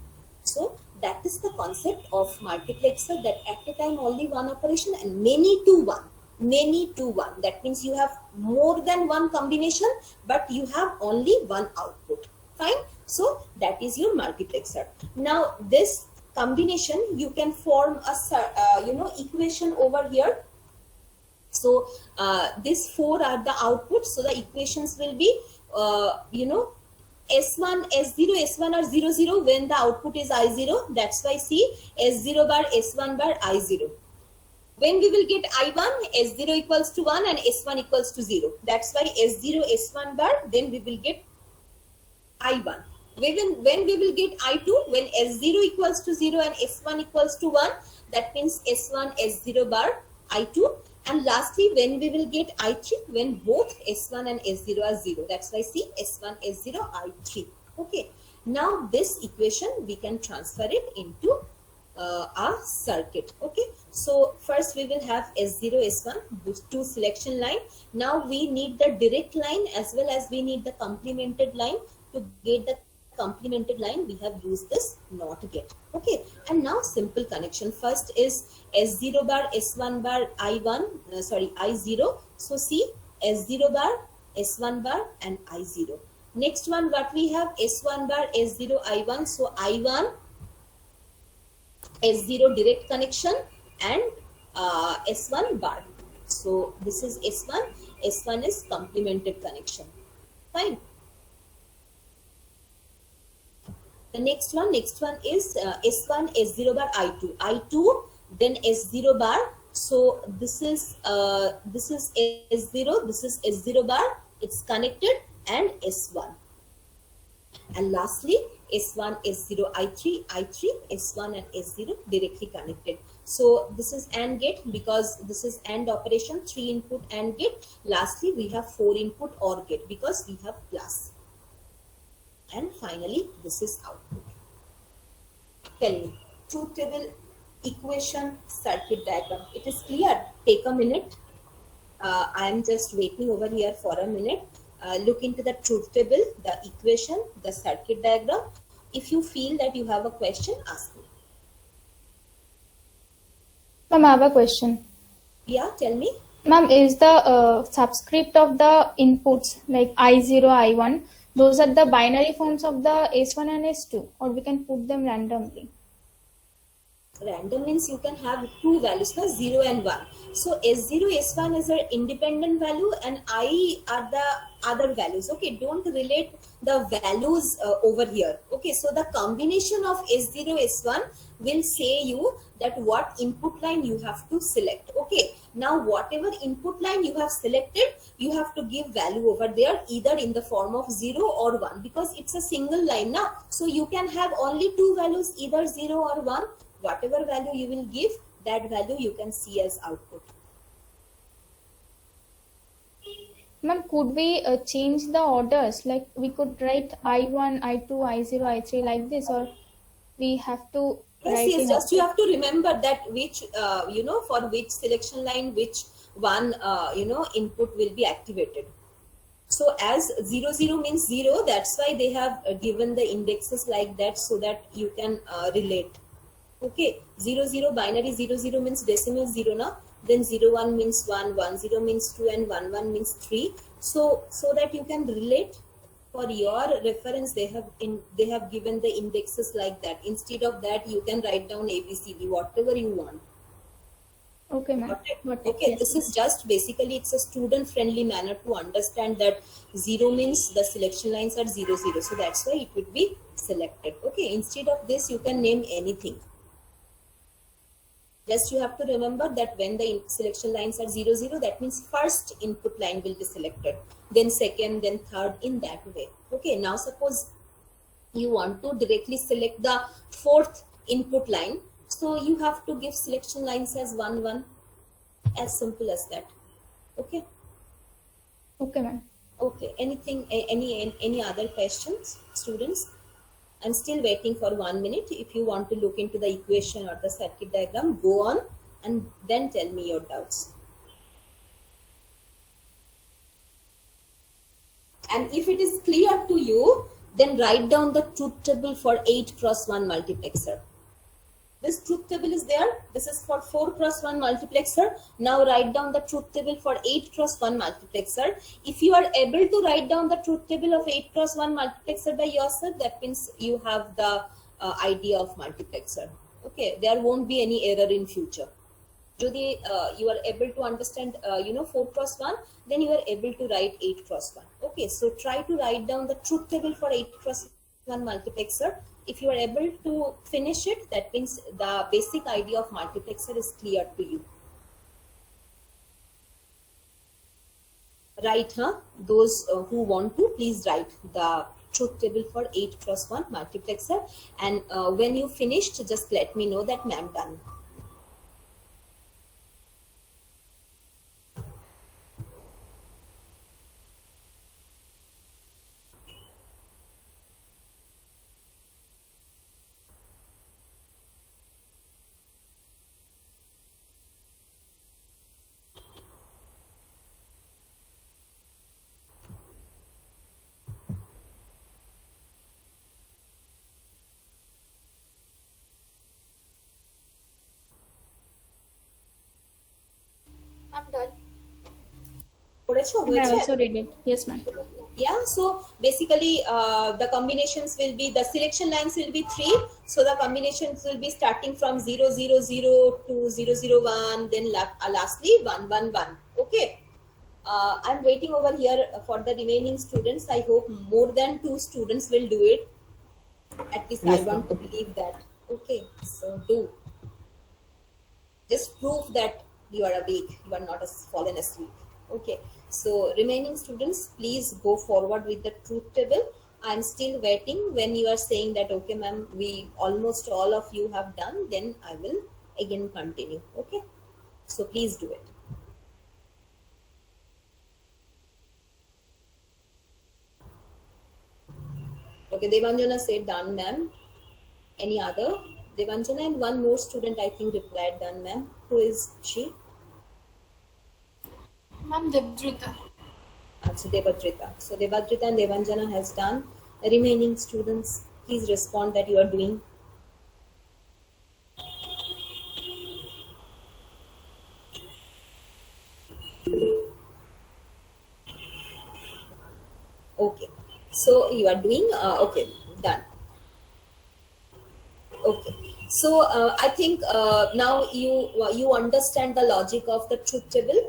So that is the concept of multiplexer, that at a time only one operation and many to one. Many to one, that means you have more than one combination but you have only one output. Fine. So that is your multiplexer. Now this combination you can form a equation over here. So these four are the outputs. So the equations will be S1, S0, S1 are 0, 0 when the output is I0. That's why see S0 bar, S1 bar, I0. When we will get I1, S0 equals to 1 and S1 equals to 0. That's why S0, S1 bar, then we will get I1. When we will get I2, when S0 equals to 0 and S1 equals to 1, that means S1, S0 bar, I2. And lastly, when we will get I3, when both S1 and S0 are 0. That's why see S1, S0, I3. Okay. Now this equation we can transfer it into our circuit. Okay. So first we will have S0, S1, those two selection line. Now we need the direct line as well as we need the complemented line. To get the complemented line, we have used this NOT gate. Okay, and now simple connection. First is S0 bar, S1 bar, I0. So see S0 bar, S1 bar and I0. Next one, what we have? S1 bar, S0, I1. So I1, S0 direct connection and S1 bar. So this is S1. S1 is complemented connection. Fine. The next one is S1, S0 bar, I2. I2, then S0 bar. So this is S0, this is S0 bar. It's connected and S1. And lastly, S1, S0, I3, S1 and S0 directly connected. So this is AND gate because this is AND operation, 3 input AND gate. Lastly, we have 4 input OR gate because we have plus. And finally, this is output. Tell me, truth table, equation, circuit diagram. It is clear. Take a minute. I am just waiting over here for a minute. Look into the truth table, the equation, the circuit diagram. If you feel that you have a question, ask me. Ma'am, I have a question. Yeah, tell me. Ma'am, is the subscript of the inputs like I0, I1, those are the binary forms of the S1 and S2, or we can put them randomly? Random means you can have two values, no? 0 and 1. So S0, S1 is an independent value and I are the other values. Okay, don't relate the values over here. Okay, so the combination of S0, S1 will say you that what input line you have to select. Okay, now whatever input line you have selected, you have to give value over there either in the form of 0 or 1 because it's a single line now. So you can have only two values, either 0 or 1. Whatever value you will give, that value you can see as output. Ma'am, could we change the orders? Like we could write I1, I2, I0, I3 like this, or we have to write Yes, in just you have to remember that which, for which selection line, which one, input will be activated. So as 0, 0 means 0, that's why they have given the indexes like that so that you can relate. Okay, 0, 0, binary 0, 0 means decimal 0 now. Then 0, 1 means 1, 1, 0 means 2 and 1, 1 means 3. So that you can relate. for your reference, they have given the indexes like that. Instead of that, you can write down ABCD, whatever you want. Okay, ma'am. Got it? Got it. Okay, Yes, this is just basically, it's a student friendly manner to understand that 0 means the selection lines are 0, 0. So that's why it would be selected. Okay, instead of this, you can name anything. Just you have to remember that when the selection lines are 0, 0, that means first input line will be selected, then second, then third, in that way. Okay, now suppose you want to directly select the fourth input line. So you have to give selection lines as 1, 1, as simple as that. Okay. Okay, ma'am. Okay. Anything, any other questions, students? I'm still waiting for 1 minute. If you want to look into the equation or the circuit diagram, go on and then tell me your doubts. And if it is clear to you, then write down the truth table for 8x1 multiplexer. This truth table is there. This is for 4x1 multiplexer. Now write down the truth table for 8x1 multiplexer. If you are able to write down the truth table of 8x1 multiplexer by yourself, that means you have the idea of multiplexer. Okay, there won't be any error in future. যদি you are able to understand 4x1, then you are able to write 8x1. Okay, so try to write down the truth table for 8x1 multiplexer. If you are able to finish it, that means the basic idea of multiplexer is clear to you. Right, huh? Those who want to, please write the truth table for 8x1 multiplexer, and when you finished, just let me know that ma'am done. I'm done. করেছো? I হয়েছে? also read it. Yes, ma'am. Yeah, so basically the combinations will be, the selection lines will be 3. So the combinations will be starting from 0, 0, 0 to 0, 0, 1, then lastly 1, 1, 1. Okay. I'm waiting over here for the remaining students. I hope more than 2 students will do it. At least Yes, I want to believe that. Okay, so do. Just prove that you are awake, you are not fallen asleep. Okay, so remaining students, please go forward with the truth table. I'm still waiting. When you are saying that, okay ma'am, we almost all of you have done, then I will again continue. Okay, so please do it. Okay, Devanjana said done, ma'am. Any other? Devanjana and one more student, I think, replied done, ma'am. Who is she? Ma'am, Devdrita. So Devadrita. So Devadrita and Devanjana has done. The remaining students, please respond that you are doing. Okay. So you are doing, okay, done. Okay. So I think now you understand the logic of the truth table.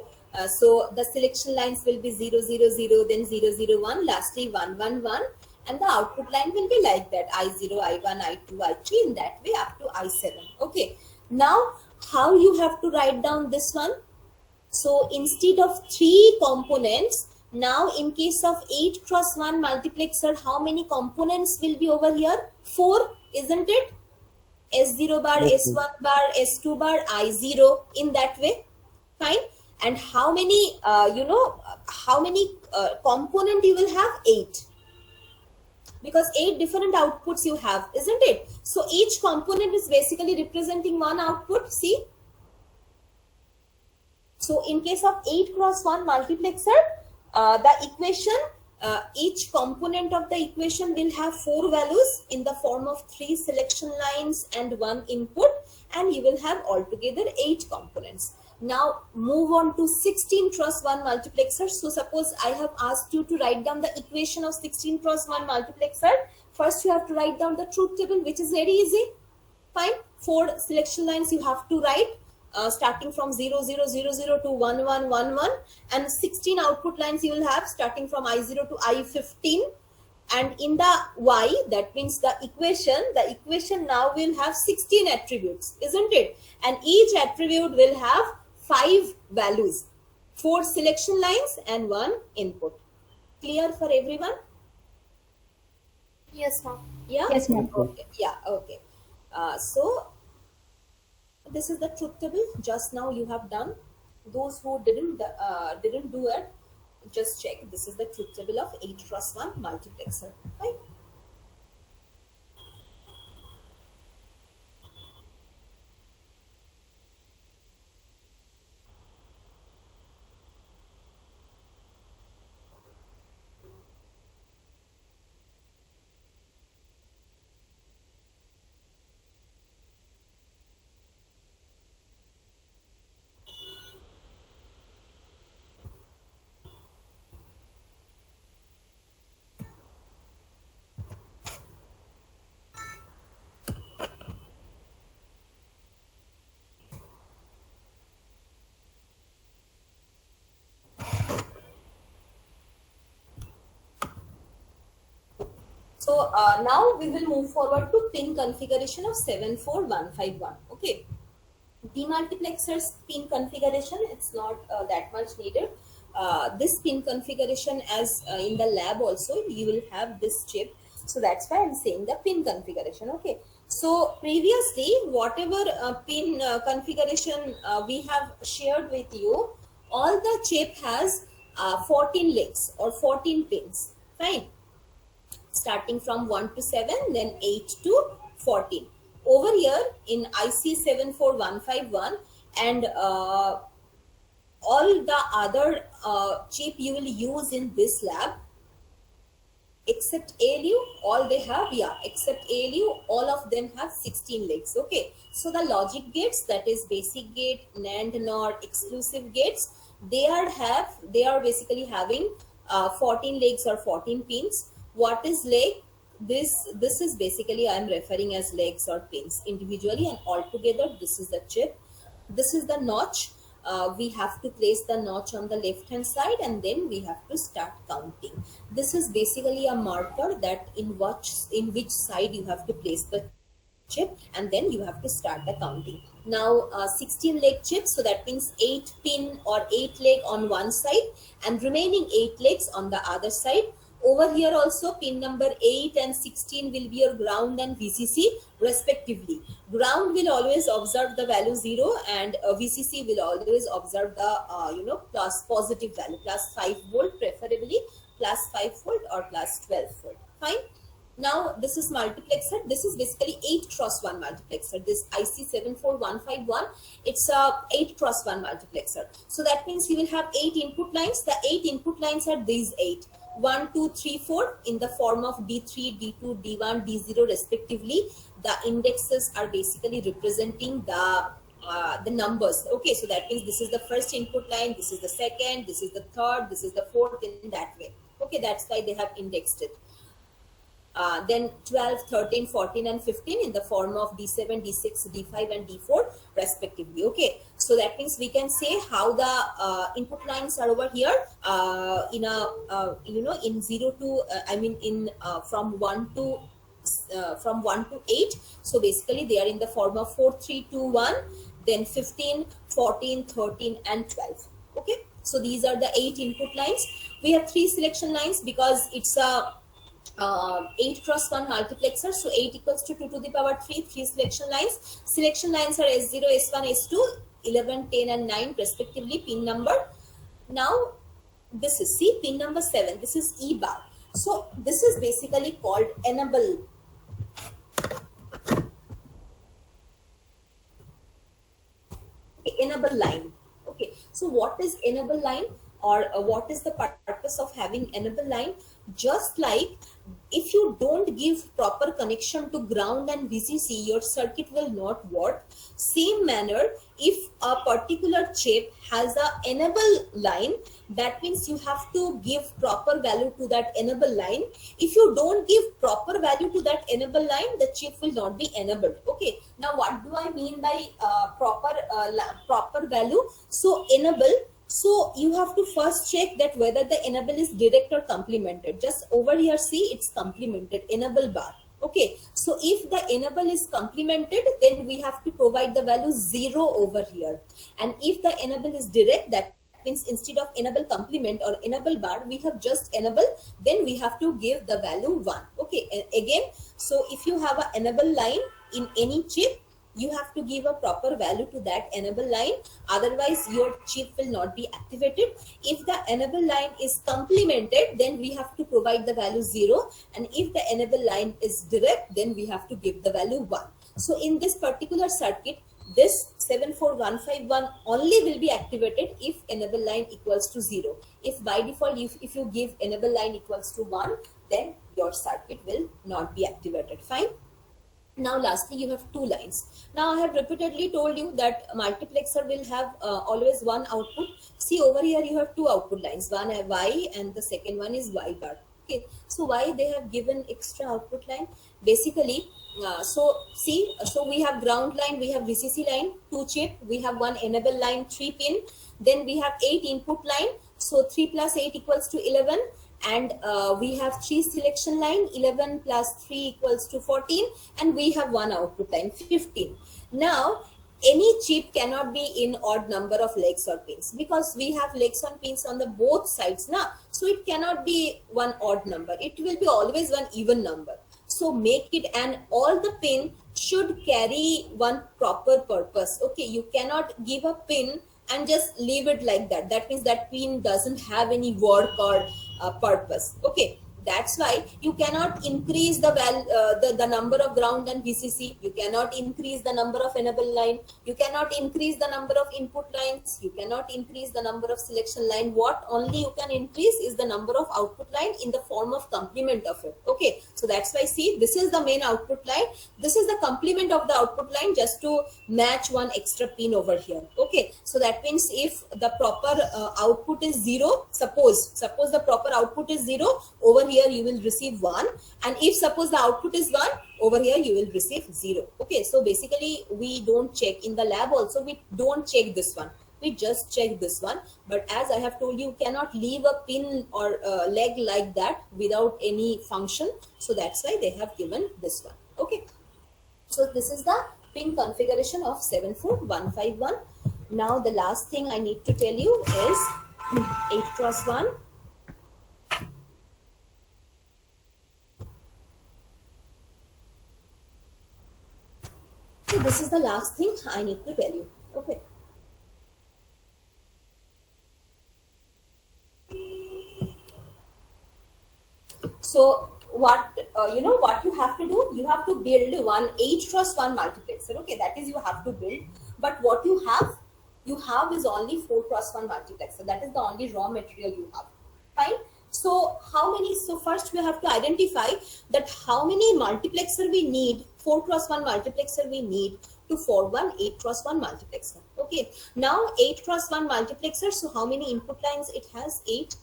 So the selection lines will be 0, 0, 0, then 0, 0, 1, lastly 1, 1, 1, and the output line will be like that, I0, I1, I2, I3, in that way up to I7. Okay. Now how you have to write down this one? So instead of 3 components, now in case of 8x1 multiplexer, how many components will be over here? 4, isn't it? S0 bar, S1 bar, S2 bar, I0, in that way. Fine. And how many, how many component you will have? 8. Because 8 different outputs you have, isn't it? So each component is basically representing one output. See? So in case of 8x1 multiplexer, the equation, each component of the equation will have 4 values in the form of 3 selection lines and 1 input, and you will have altogether 8 components. Now move on to 16 cross 1 multiplexer. So suppose I have asked you to write down the equation of 16 cross 1 multiplexer. First you have to write down the truth table, which is very easy. Fine. 4 selection lines you have to write, starting from 0, 0, 0, 0 to 1, 1, 1, 1, and 16 output lines you will have starting from I0 to I15. And in the y, that means the equation now will have 16 attributes, isn't it? And each attribute will have 5 values, 4 selection lines and 1 input. Clear for everyone? Yes, ma'am. Yeah. Yes, ma'am. Okay. Yeah. Okay. So this is the truth table. Just now you have done. Those who didn't do it, just check. This is the truth table of 8 cross 1 multiplexer. Right? So now we will move forward to pin configuration of 74151. Okay. Demultiplexer's pin configuration, it's not that much needed. This pin configuration, as in the lab also, you will have this chip. So that's why I'm saying the pin configuration. Okay. So previously, whatever pin configuration we have shared with you, all the chip has 14 legs or 14 pins. Fine. Starting from 1 to 7, then 8 to 14. Over here in IC 74151 and all the other chip you will use in this lab, except ALU, all they have, except ALU, all of them have 16 legs. Okay, so the logic gates, that is basic gate, NAND, NOR, exclusive gates, they are basically having 14 legs or 14 pins. What is leg? This is basically I am referring as legs or pins individually, and all together this is the chip. This is the notch. We have to place the notch on the left hand side, and then we have to start counting. This is basically a marker that in which side you have to place the chip, and then you have to start the counting. Now 16 leg chip, so that means 8 pin or 8 leg on one side and remaining 8 legs on the other side. Over here also pin number 8 and 16 will be your ground and VCC respectively. Ground will always observe the value 0 and VCC will always observe the plus positive value, plus 5 volt preferably, plus 5 volt or plus 12 volt. Fine. Now this is multiplexer. This is basically 8 cross 1 multiplexer. This IC 74151, it's a 8 cross 1 multiplexer. So that means you will have 8 input lines. The 8 input lines are these 8. 1, 2, 3, 4 in the form of D3, D2, D1, D0 respectively. The indexes are basically representing the numbers. Okay, so that means this is the first input line, this is the second, this is the third, this is the fourth, in that way. Okay, that's why they have indexed it. Then 12, 13, 14 and 15 in the form of D7, D6, D5 and D4 respectively. Okay, so that means we can say how the input lines are over here in a in 0 to from 1 to 8. So basically they are in the form of 4, 3, 2, 1, then 15, 14, 13 and 12. Okay, so these are the 8 input lines. We have 3 selection lines because it's a 8 cross 1 multiplexer, so 8 equals to 2 to the power 3, 3 selection lines. Selection lines are S0, S1, S2, 11, 10 and 9 respectively, pin number. Now this is, see, pin number 7, this is E bar. So this is basically called enable. Enable line. Okay, so what is enable line? or what is the purpose of having enable line. Just like if you don't give proper connection to ground and VCC, your circuit will not work. Same manner, if a particular chip has a enable line, that means you have to give proper value to that enable line. If you don't give proper value to that enable line, the chip will not be enabled. Okay, now what do I mean by proper value? So enable, so you have to first check that whether the enable is direct or complemented. Just over here, see, it's complemented, enable bar. Okay, so if the enable is complemented, then we have to provide the value 0 over here. And if the enable is direct, that means instead of enable complement or enable bar, we have just enable, then we have to give the value 1. Okay, again, so if you have an enable line in any chip, you have to give a proper value to that enable line, otherwise your chip will not be activated. If the enable line is complemented, then we have to provide the value 0, and if the enable line is direct, then we have to give the value 1. So in this particular circuit, this 74151 only will be activated if enable line equals to 0. If by default, if you give enable line equals to 1, then your circuit will not be activated. Fine. Now lastly, you have 2 lines. Now I have repeatedly told you that multiplexer will have always one output. See, over here you have 2 output lines, one Y and the second one is Y bar. Okay, so why they have given extra output line? Basically, so see, so we have ground line, we have VCC line, 2 chip, we have 1 enable line, 3 pin, then we have 8 input line, so 3 plus 8 equals to 11, and we have 3 selection line, 11 plus 3 equals to 14, and we have 1 output line, 15. Now any chip cannot be in odd number of legs or pins, because we have legs and pins on the both sides now, so it cannot be one odd number, it will be always one even number. So make it, and all the pin should carry one proper purpose. Okay, you cannot give a pin and just leave it like that. That means that pin doesn't have any work or purpose. Okay, that's why you cannot increase the number of ground and VCC. You cannot increase the number of enable line. You cannot increase the number of input lines. You cannot increase the number of selection line. What only you can increase is the number of output line in the form of complement of it. Okay, so that's why, see, this is the main output line. This is the complement of the output line, just to match one extra pin over here. Okay, so that means if the proper output is 0, suppose the proper output is 0, over here you will receive 1, and if suppose the output is 1, over here you will receive 0. Okay, so basically we don't check in the lab also, we don't check this one, we just check this one. But as I have told you, cannot leave a pin or leg like that without any function, so that's why they have given this one. Okay, so this is the pin configuration of 74151. Now the last thing I need to tell you is 8x1. So this is the last thing I need to tell you. Okay. So what what you have to do? You have to build one 8x1 multiplexer. Okay, that is you have to build. But what you have is only 4x1 multiplexer. That is the only raw material you have. Fine. So how many? So first we have to identify that how many multiplexer we need, 4x1 multiplexer we need to form one 8x1 multiplexer. Okay. Now 8x1 multiplexer. So how many input lines it has? 8.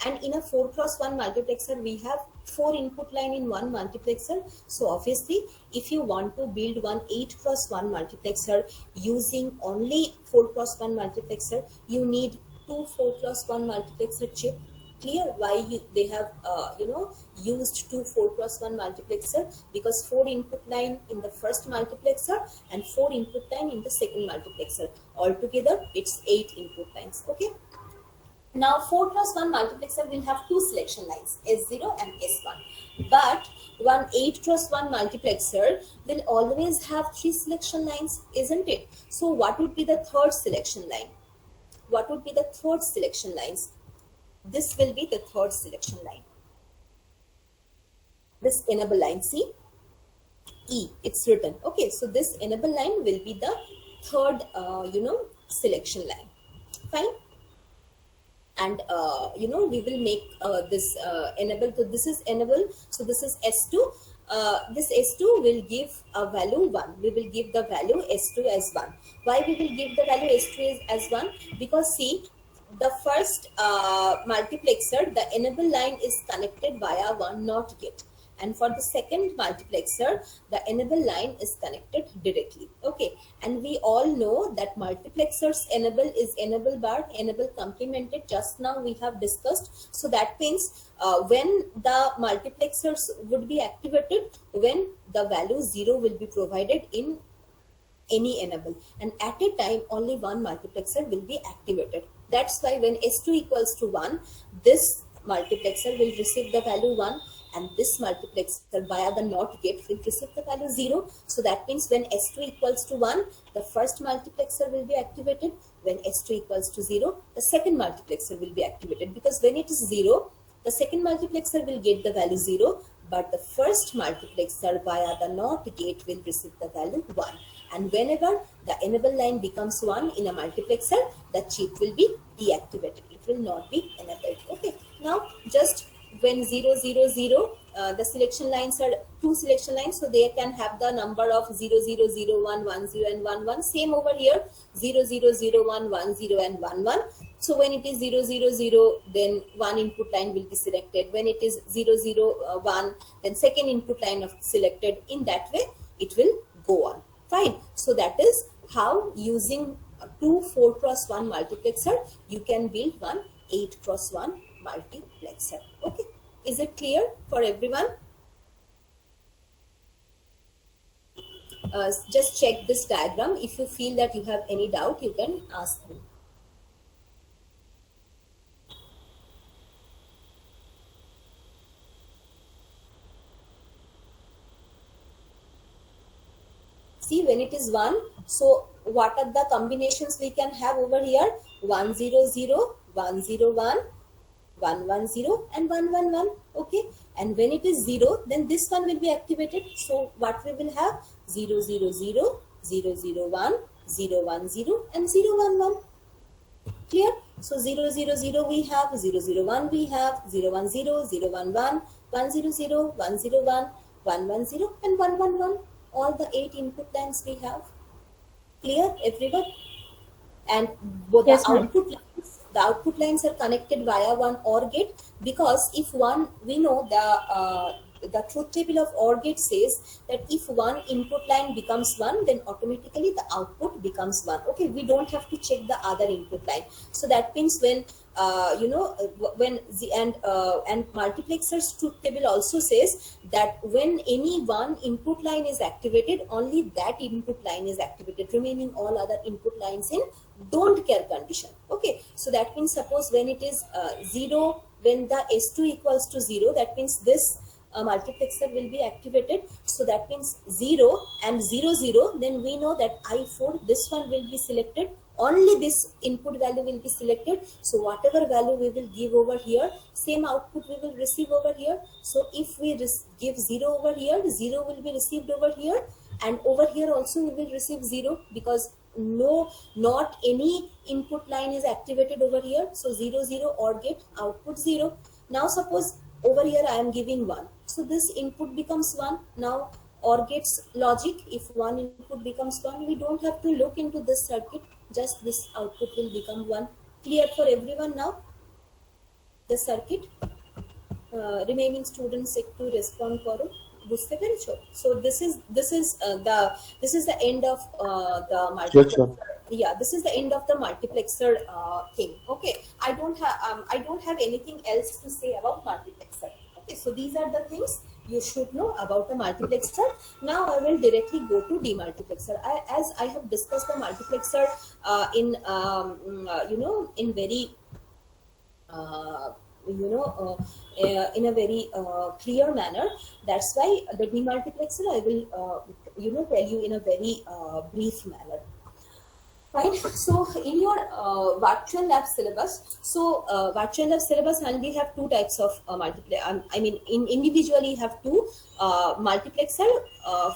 And in a 4x1 multiplexer, we have 4 input line in one multiplexer. So obviously, if you want to build one 8x1 multiplexer using only 4x1 multiplexer, you need 2 4x1 multiplexer chip. Clear why they have used 2 4x1 multiplexer? Because 4 input line in the first multiplexer and 4 input line in the second multiplexer. Altogether, it's 8 input lines. Okay. Now 4x1 multiplexer will have 2 selection lines, S0 and S1. But one 8x1 multiplexer will always have 3 selection lines, isn't it? So what would be the third selection line? What would be the third selection lines? This will be the third selection line. This enable line, see? E, it's written. Okay, so this enable line will be the third, selection line. Fine. and we will make this enable. So this is enable, so this is S2. This S2 will give a value 1. We will give the value S2 as 1. Why we will give the value S2 as 1? Because see, the first multiplexer, the enable line is connected via one NOT gate, and for the second multiplexer, the enable line is connected directly. Okay, and we all know that multiplexers enable is enable bar, enable complemented. Just now we have discussed. So that means when the multiplexers would be activated, when the value 0 will be provided in any enable, and at a time only one multiplexer will be activated. That's why when S2 equals to 1, this multiplexer will receive the value 1, and this multiplexer via the NOT gate will receive the value 0. So that means when S2 equals to 1, the first multiplexer will be activated. When S2 equals to 0, the second multiplexer will be activated, because when it is 0, the second multiplexer will get the value 0, but the first multiplexer via the NOT gate will receive the value 1. And whenever the enable line becomes 1 in a multiplexer, the chip will be deactivated. It will not be enabled. Okay. Now, just when 0, 0, 0, the selection lines are 2 selection lines, so they can have the number of 0, 0, 0, 1, 1, 0 and 1, 1. Same over here, 0, 0, 0, 1, 1, 0 and 1, 1. So when it is 0, 0, 0, then one input line will be selected. When it is 0, 0, 1, then second input line of selected. In that way, it will go on. Fine. So that is how, using two 4x1 multiplexer, you can build one 8x1 multiplexer. Okay. Is it clear for everyone? Just check this diagram. If you feel that you have any doubt, you can ask me. See, when it is 1, so what are the combinations we can have over here? 1, 0, 0, 1, 0, 1, 1, 1, 0 and 1, 1, 1. Okay. And when it is 0, then this one will be activated. So what we will have? 0, 0, 0, 0, 0, 1, 0, 1, 0 and 0, 1, 1. Clear? So 0, 0, 0 we have, 0, 0, 1 we have, 0, 1, 0, 0, 1, 1, 1, 0, 0, 1, 0, 1, 1, 1, 0 and 1, 1, 1. All the 8 input lines we have. Clear, everyone? And both Yes, the output lines are connected via one OR gate, because if one, we know the truth table of OR gate says that if one input line becomes 1, then automatically the output becomes 1. Okay, we don't have to check the other input line. So that means when when the and multiplexer's truth table also says that when any one input line is activated, only that input line is activated, remaining all other input lines in don't care condition. Okay, so that means suppose when it is 0, when the S2 equals to 0, that means this multiplexer will be activated. So that means 0 and 0, 0, then we know that I4, this one will be selected, only this input value will be selected. So whatever value we will give over here, same output we will receive over here. So if we give 0 over here, 0 will be received over here, and over here also we will receive 0, because not any input line is activated over here. So 0, 0 OR gate, output 0. Now suppose over here I am giving 1, so this input becomes 1. Now OR gate's logic, if one input becomes 1, we don't have to look into this circuit, just this output will become 1. Clear for everyone now? The circuit. Remaining students to respond karo. বুঝতে পেরেছো? So this is the end of the multiplexer. Yeah, this is the end of the multiplexer thing. Okay, I don't have anything else to say about multiplexer. Okay, so these are the things you should know about the multiplexer. Now I will directly go to demultiplexer. As I have discussed the multiplexer in in very in a very clear manner. That's why the demultiplexer I will tell you in a very brief manner. Right. So in your virtual lab syllabus, virtual lab syllabus only have two types of I mean individually have two multiplexer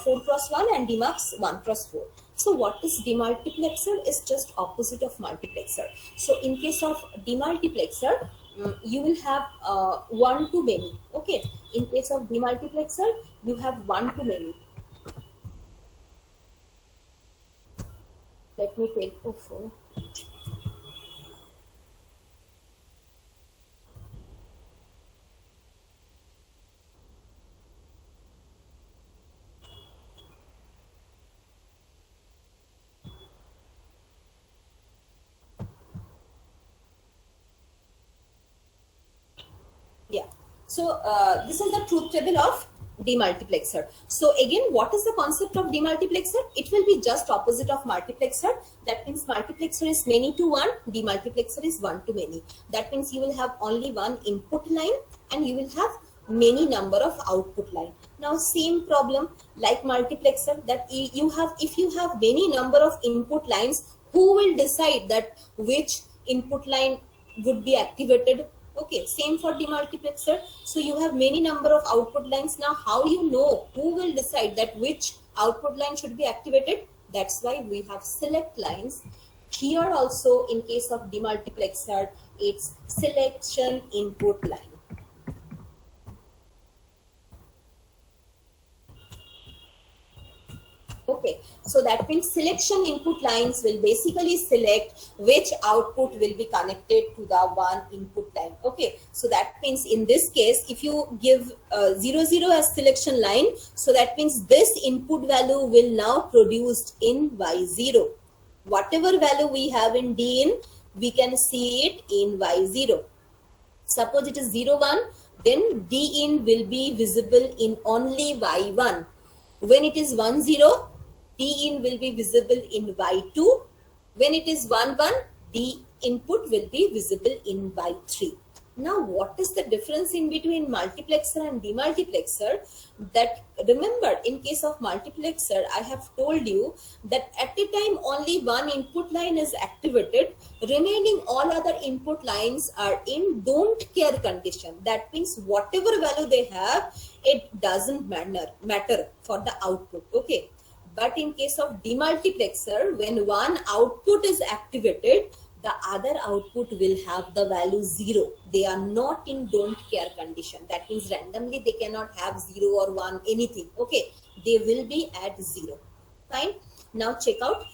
4x1 and demux 1x4. So what is demultiplexer? Is just opposite of multiplexer. So in case of demultiplexer, you will have one to many. Okay. In case of demultiplexer, you have one to many. Let me take the phone. Yeah. So this is the truth table of demultiplexer. So again, what is the concept of demultiplexer? It will be just opposite of multiplexer. That means multiplexer is many to one, demultiplexer is one to many. That means you will have only one input line and you will have many number of output line. Now same problem like multiplexer, that you have, if you have many number of input lines, who will decide that which input line would be activated? Okay, same for demultiplexer. So you have many number of output lines. Now how you know who will decide that which output line should be activated? That's why we have select lines. Here also in case of demultiplexer, it's selection input line. Okay, so that means selection input lines will basically select which output will be connected to the one input line. Okay, so that means in this case, if you give 0, 0 as selection line, so that means this input value will now produced in Y0. Whatever value we have in D in, we can see it in Y0. Suppose it is 0, 1, then D in will be visible in only Y1. When it is 1, 0, D in will be visible in Y2. When it is 1, 1, D input will be visible in Y3. Now, what is the difference in between multiplexer and demultiplexer? That remember, in case of multiplexer, I have told you that at a time only one input line is activated. Remaining all other input lines are in don't care condition. That means whatever value they have, it doesn't matter for the output. Okay. But in case of demultiplexer, when one output is activated, the other output will have the value 0. They are not in don't care condition. That means randomly they cannot have 0 or 1, anything. Okay, they will be at 0. Fine. Now check out.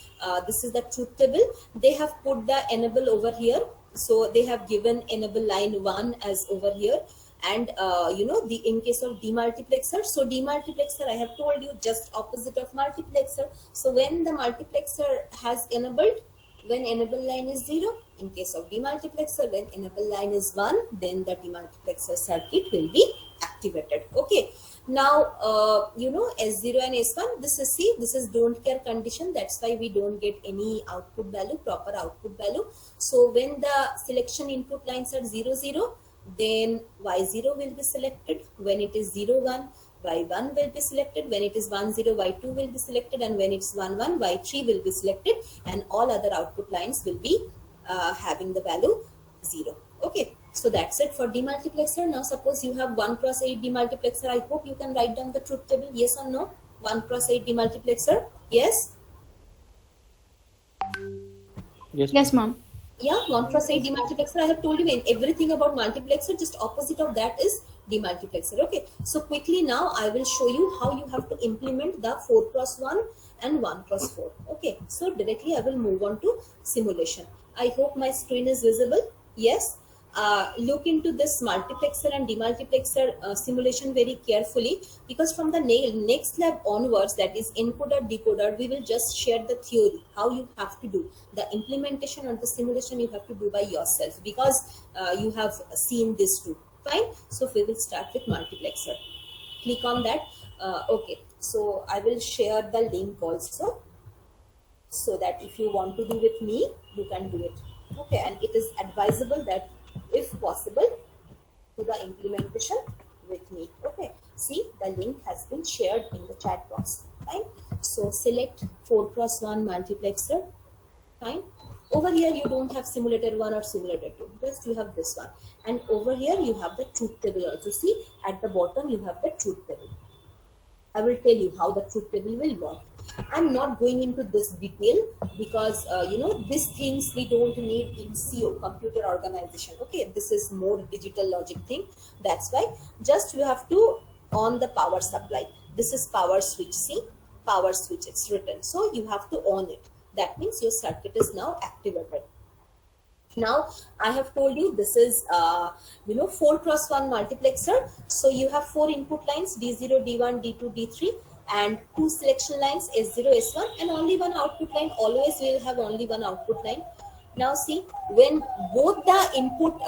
This is the truth table. They have put the enable over here. So they have given enable line 1 as over here. And you know, in case of demultiplexer, so demultiplexer, I have told you, just opposite of multiplexer. So when the multiplexer has enabled, when enable line is 0, in case of demultiplexer, when enable line is 1, then the demultiplexer circuit will be activated. Okay. Now, you know, S0 and S1, this is, see, this is don't care condition. That's why we don't get any output value, proper output value. So when the selection input lines are 0, 0, then Y0 will be selected. When it is 0, 1, Y1 will be selected. When it is 1, 0, Y2 will be selected. And when it's 1, 1, Y3 will be selected. And all other output lines will be having the value 0. Okay. So that's it for demultiplexer. Now suppose you have 1 cross 8 demultiplexer. I hope you can write down the truth table. Yes or no? 1 cross 8 demultiplexer. Yes? Yes, ma'am. Yeah, 1 cross 8 demultiplexer. I have told you everything about multiplexer. Just opposite of that is demultiplexer. Okay. So quickly now I will show you how you have to implement the 4 cross 1 and 1 cross 4. Okay. So directly I will move on to simulation. I hope my screen is visible. Yes. Look into this multiplexer and demultiplexer simulation very carefully, because from the next lab onwards, that is encoder decoder, we will just share the theory how you have to do the implementation or the simulation. You have to do by yourself, because you have seen this too. Fine. So we will start with multiplexer. Click on that. Okay. So I will share the link also, so that if you want to do with me, you can do it. Okay. And it is advisable that if possible, to the implementation with me. Okay. See, the link has been shared in the chat box. Fine. So select 4 cross 1 multiplexer. Fine. Over here you don't have simulator 1 or simulator 2. Just you have this one. And over here you have the truth table also. See, at the bottom you have the truth table. I will tell you how the truth table will work. I'm not going into this detail because you know, these things we don't need in CO, computer organization. Okay, this is more digital logic thing. That's why just you have to on the power supply. This is power switch. See, power switch, it's written. So you have to on it. That means your circuit is now activated. Now I have told you this is you know, 4x1 multiplexer. So you have 4 input lines, D0, D1, D2, D3, and 2 selection lines, S0, S1, and only 1 output line. Always we will have only 1 output line. Now see, when both the input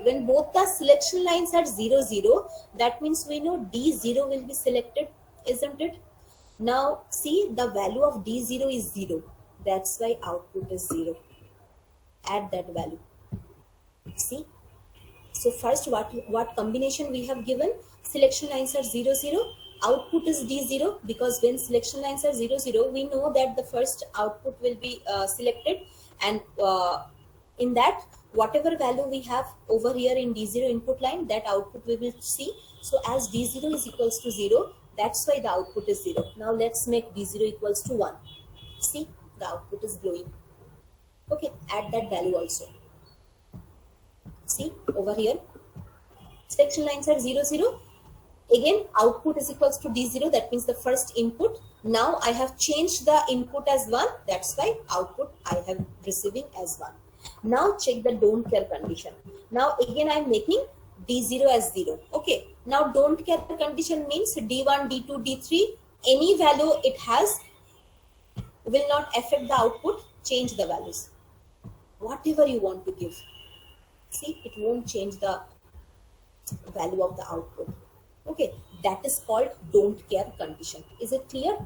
when both the selection lines are 0, 0, that means we know D0 will be selected, isn't it? Now see, the value of D0 is 0. That's why output is 0. Add that value. See, so first what combination we have given? Selection lines are 0, 0. Output is D0, because when selection lines are 0, 0, we know that the first output will be selected, and in that whatever value we have over here in D0 input line, that output we will see. So as D0 is equals to 0, that's why the output is 0. Now let's make D0 equals to 1. See, the output is glowing. Okay, add that value also. See, over here, selection lines are 0, 0. Again, output is equals to D0. That means the first input. Now I have changed the input as 1. That's why output I have receiving as 1. Now check the don't care condition. Now again I am making D0 as 0. Okay. Now don't care condition means D1, D2, D3, any value it has will not affect the output. Change the values. Whatever you want to give. See, it won't change the value of the output. Okay, that is called don't care condition. Is it clear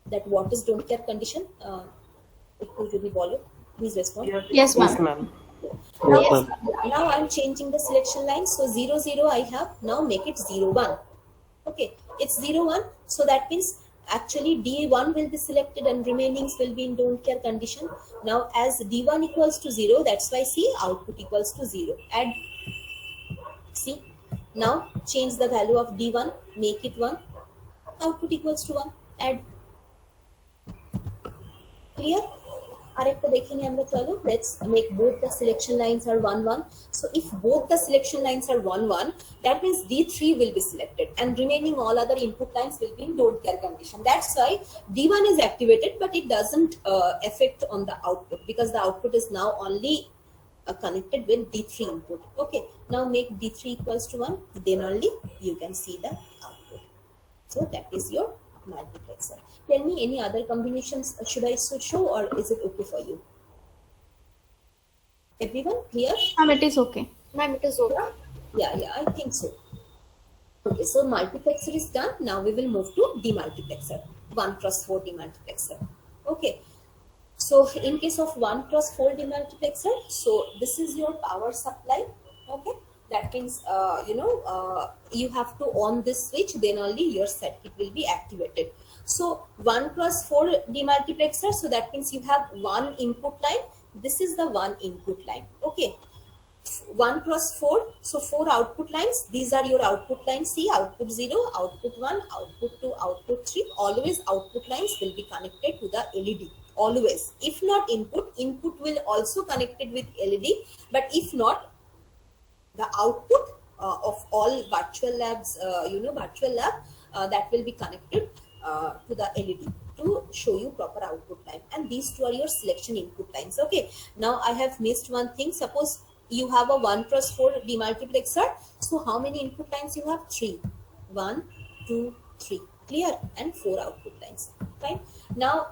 that what is don't care condition? Please respond. Yes, Yes, ma'am. ma'am. Now, now I'm changing the selection line. So 0, 0 I have. Now make it 0, 1. Okay, it's 0, 1. So that means actually D1 will be selected and remainings will be in don't care condition. Now as D1 equals to 0, that's why see, output equals to 0. Add. See, now change the value of D1, make it 1. Output equals to 1. Add. Clear? Let's make both the selection lines are 1, 1. So if both the selection lines are 1, 1, that means D3 will be selected and remaining all other input lines will be in don't care condition. That's why D1 is activated, but it doesn't affect on the output, because the output is now only connected with D3 input. Okay, now make D3 equals to 1, then only you can see the output. So that is your multiplexer. Tell me, any other combinations should I show, or is it okay for you? Everyone clear? Ma'am, it is okay. Ma'am, it is okay. Yeah, I think so. Okay, so multiplexer is done. Now we will move to demultiplexer. 1x4 demultiplexer. Okay. So in case of 1x4 demultiplexer, so this is your power supply. Okay. That means, you have to on this switch, then only your circuit will be activated. So 1x4 demultiplexer, so that means you have 1 input line. This is the 1 input line. Okay. 1x4, so 4 output lines. These are your output lines. See, output 0, output 1, output 2, output 3. Always output lines will be connected to the LED. Always. If not input will also connected with LED. But if not, the output of all virtual labs, virtual lab, that will be connected to the LED to show you proper output line. And these two are your selection input lines. Okay. Now I have missed one thing. Suppose you have a 1x4 demultiplexer. So how many input lines you have? 3. 1, 2, 3. Clear? And 4 output lines. Fine. Now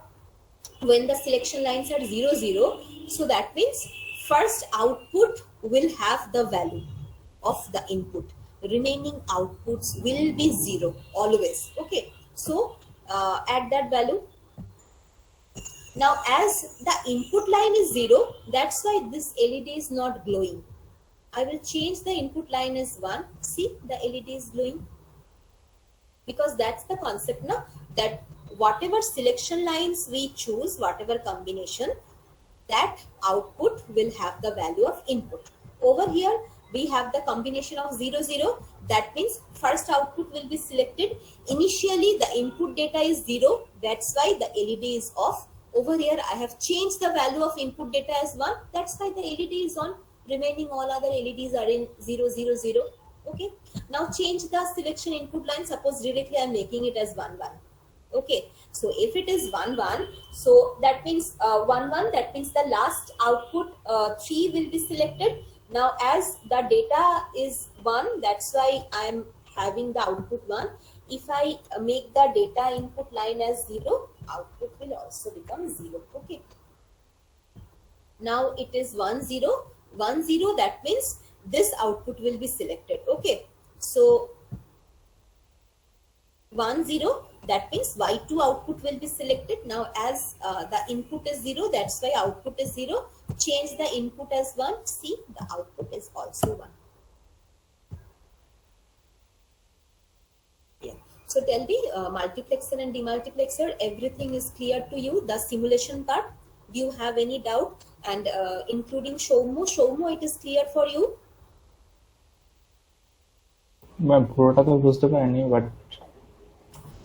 when the selection lines are 0, 0, so that means first output will have the value of the input. Remaining outputs will be 0 always. Okay. So add that value. Now as the input line is 0, that's why this LED is not glowing. I will change the input line as 1. See, the LED is glowing. Because that's the concept now, that whatever selection lines we choose, whatever combination, that output will have the value of input. Over here, we have the combination of 0, 0. That means first output will be selected. initially the input data is 0, that's why the LED is off. Over here I have changed the value of input data as 1, that's why the LED is on. Remaining all other LEDs are in 0, 0, 0. Okay, now change the selection input line. Suppose directly I am making it as 1, 1. Okay, so if it is 1, 1, so that means 1, 1, that means the last output 3 will be selected. Now as the data is 1, that's why I am having the output 1. If I make the data input line as 0, output will also become 0. Okay, now it is 1, 0, 1, 0, that means this output will be selected. Okay, so 1, 0, that means Y2 output will be selected. Now as the input is 0, that's why output is 0. Change the input as 1. See, the output is also 1. Yeah. So tell me, multiplexer and demultiplexer, everything is clear to you? The simulation part, do you have any doubt? And including Showmo, it is clear for you? Ma'am পুরোটা তো বুঝতে পারিনি but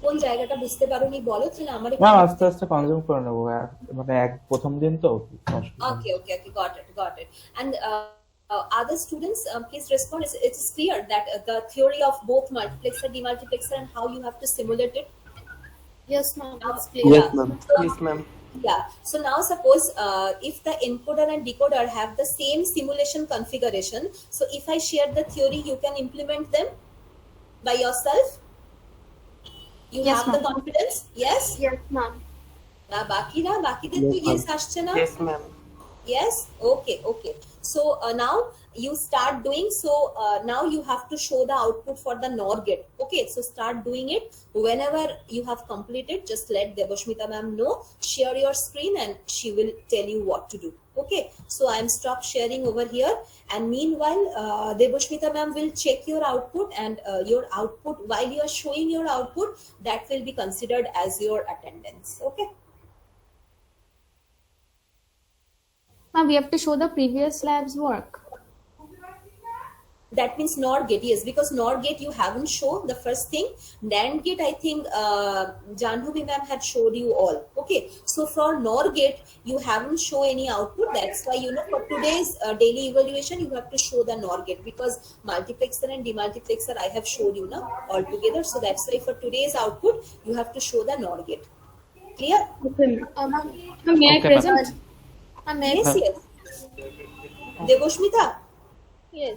কোন জায়গাটা বুঝতে পারোনি বলো, তাহলে আমার ম্যাম আস্তে আস্তে কনজিউম করে নেবো, মানে প্রথম দিন তো। Okay, got it. And other students, please respond. It is clear that the theory of both multiplexer, demultiplexer, and how you have to simulate it. Yes, ma'am. It's clear. Yes, ma'am. Yes, ma'am. Yeah. So now suppose if the encoder and decoder have the same simulation configuration, so if I share the theory, you can implement them by yourself. You Yes, have the ma'am. confidence? Yes. Yes, ma'am. না বাকিদের তো yes আসছে না? Yes, ma'am. Yes. Okay. So now you start doing. So now you have to show the output for the NOR gate. Okay, so start doing it. Whenever you have completed, just let Debashmita ma'am know. Share your screen and she will tell you what to do. Okay, so I am stop sharing over here, and meanwhile Debashmita ma'am will check your output, and your output, while you are showing your output, that will be considered as your attendance. Okay. Ma'am, we have to show the previous lab's work. That means NOR gate, yes, because NOR gate you haven't shown the first thing. NAND gate, I think Janhavi ma'am had showed you all. Okay, so for NOR gate you haven't show any output. That's why, you know, for today's daily evaluation you have to show the NOR gate, because multiplexer and demultiplexer I have showed you now all together. So that's why for today's output you have to show the NOR gate. Clear? Okay. Ma'am, may I Okay, present? Ma'am, may I Yes. Debashmita? Yes.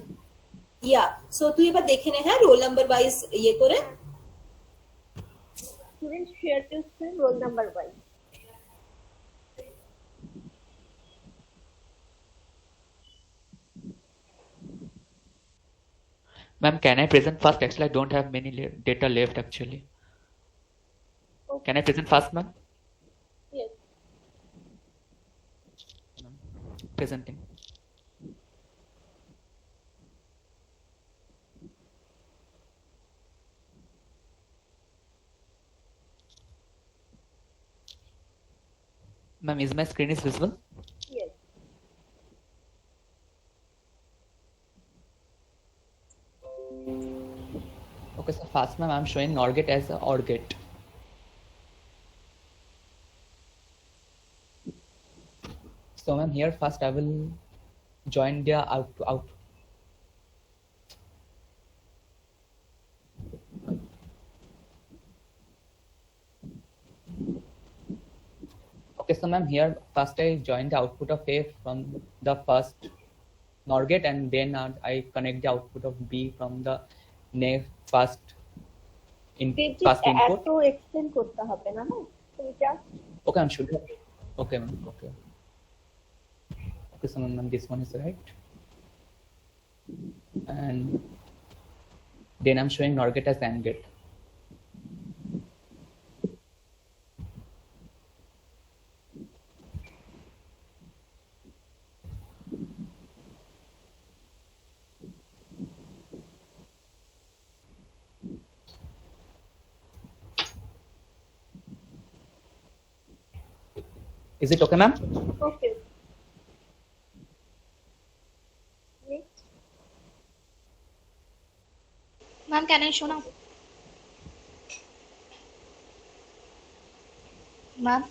Yeah. So তুই এবার দেখে নে, হ্যাঁ, roll number wise ইয়ে করে। Students share your screen roll number wise. Ma'am, can I present first? Actually, I don't have many data left actually. Okay. Can I present first, ma'am? Yes. Presenting. Ma'am, is my screen is visible? Yes. Okay, so first, ma'am, I'm showing NOR gate as a OR gate. So, ma'am, here first I will join their out. Okay, so ma'am, here first I join the output of A from the first NOR gate, and then I connect the output of B from the first first input. এত extend করতে হবে না, না? তুমি just Okay, I'm sure. Okay, ma'am. Okay. Okay, so ma'am, this one is right. And then I'm showing NOR gate as AND gate. Is it okay, ma'am? okay. Next. Ma'am, can I show now? Ma'am,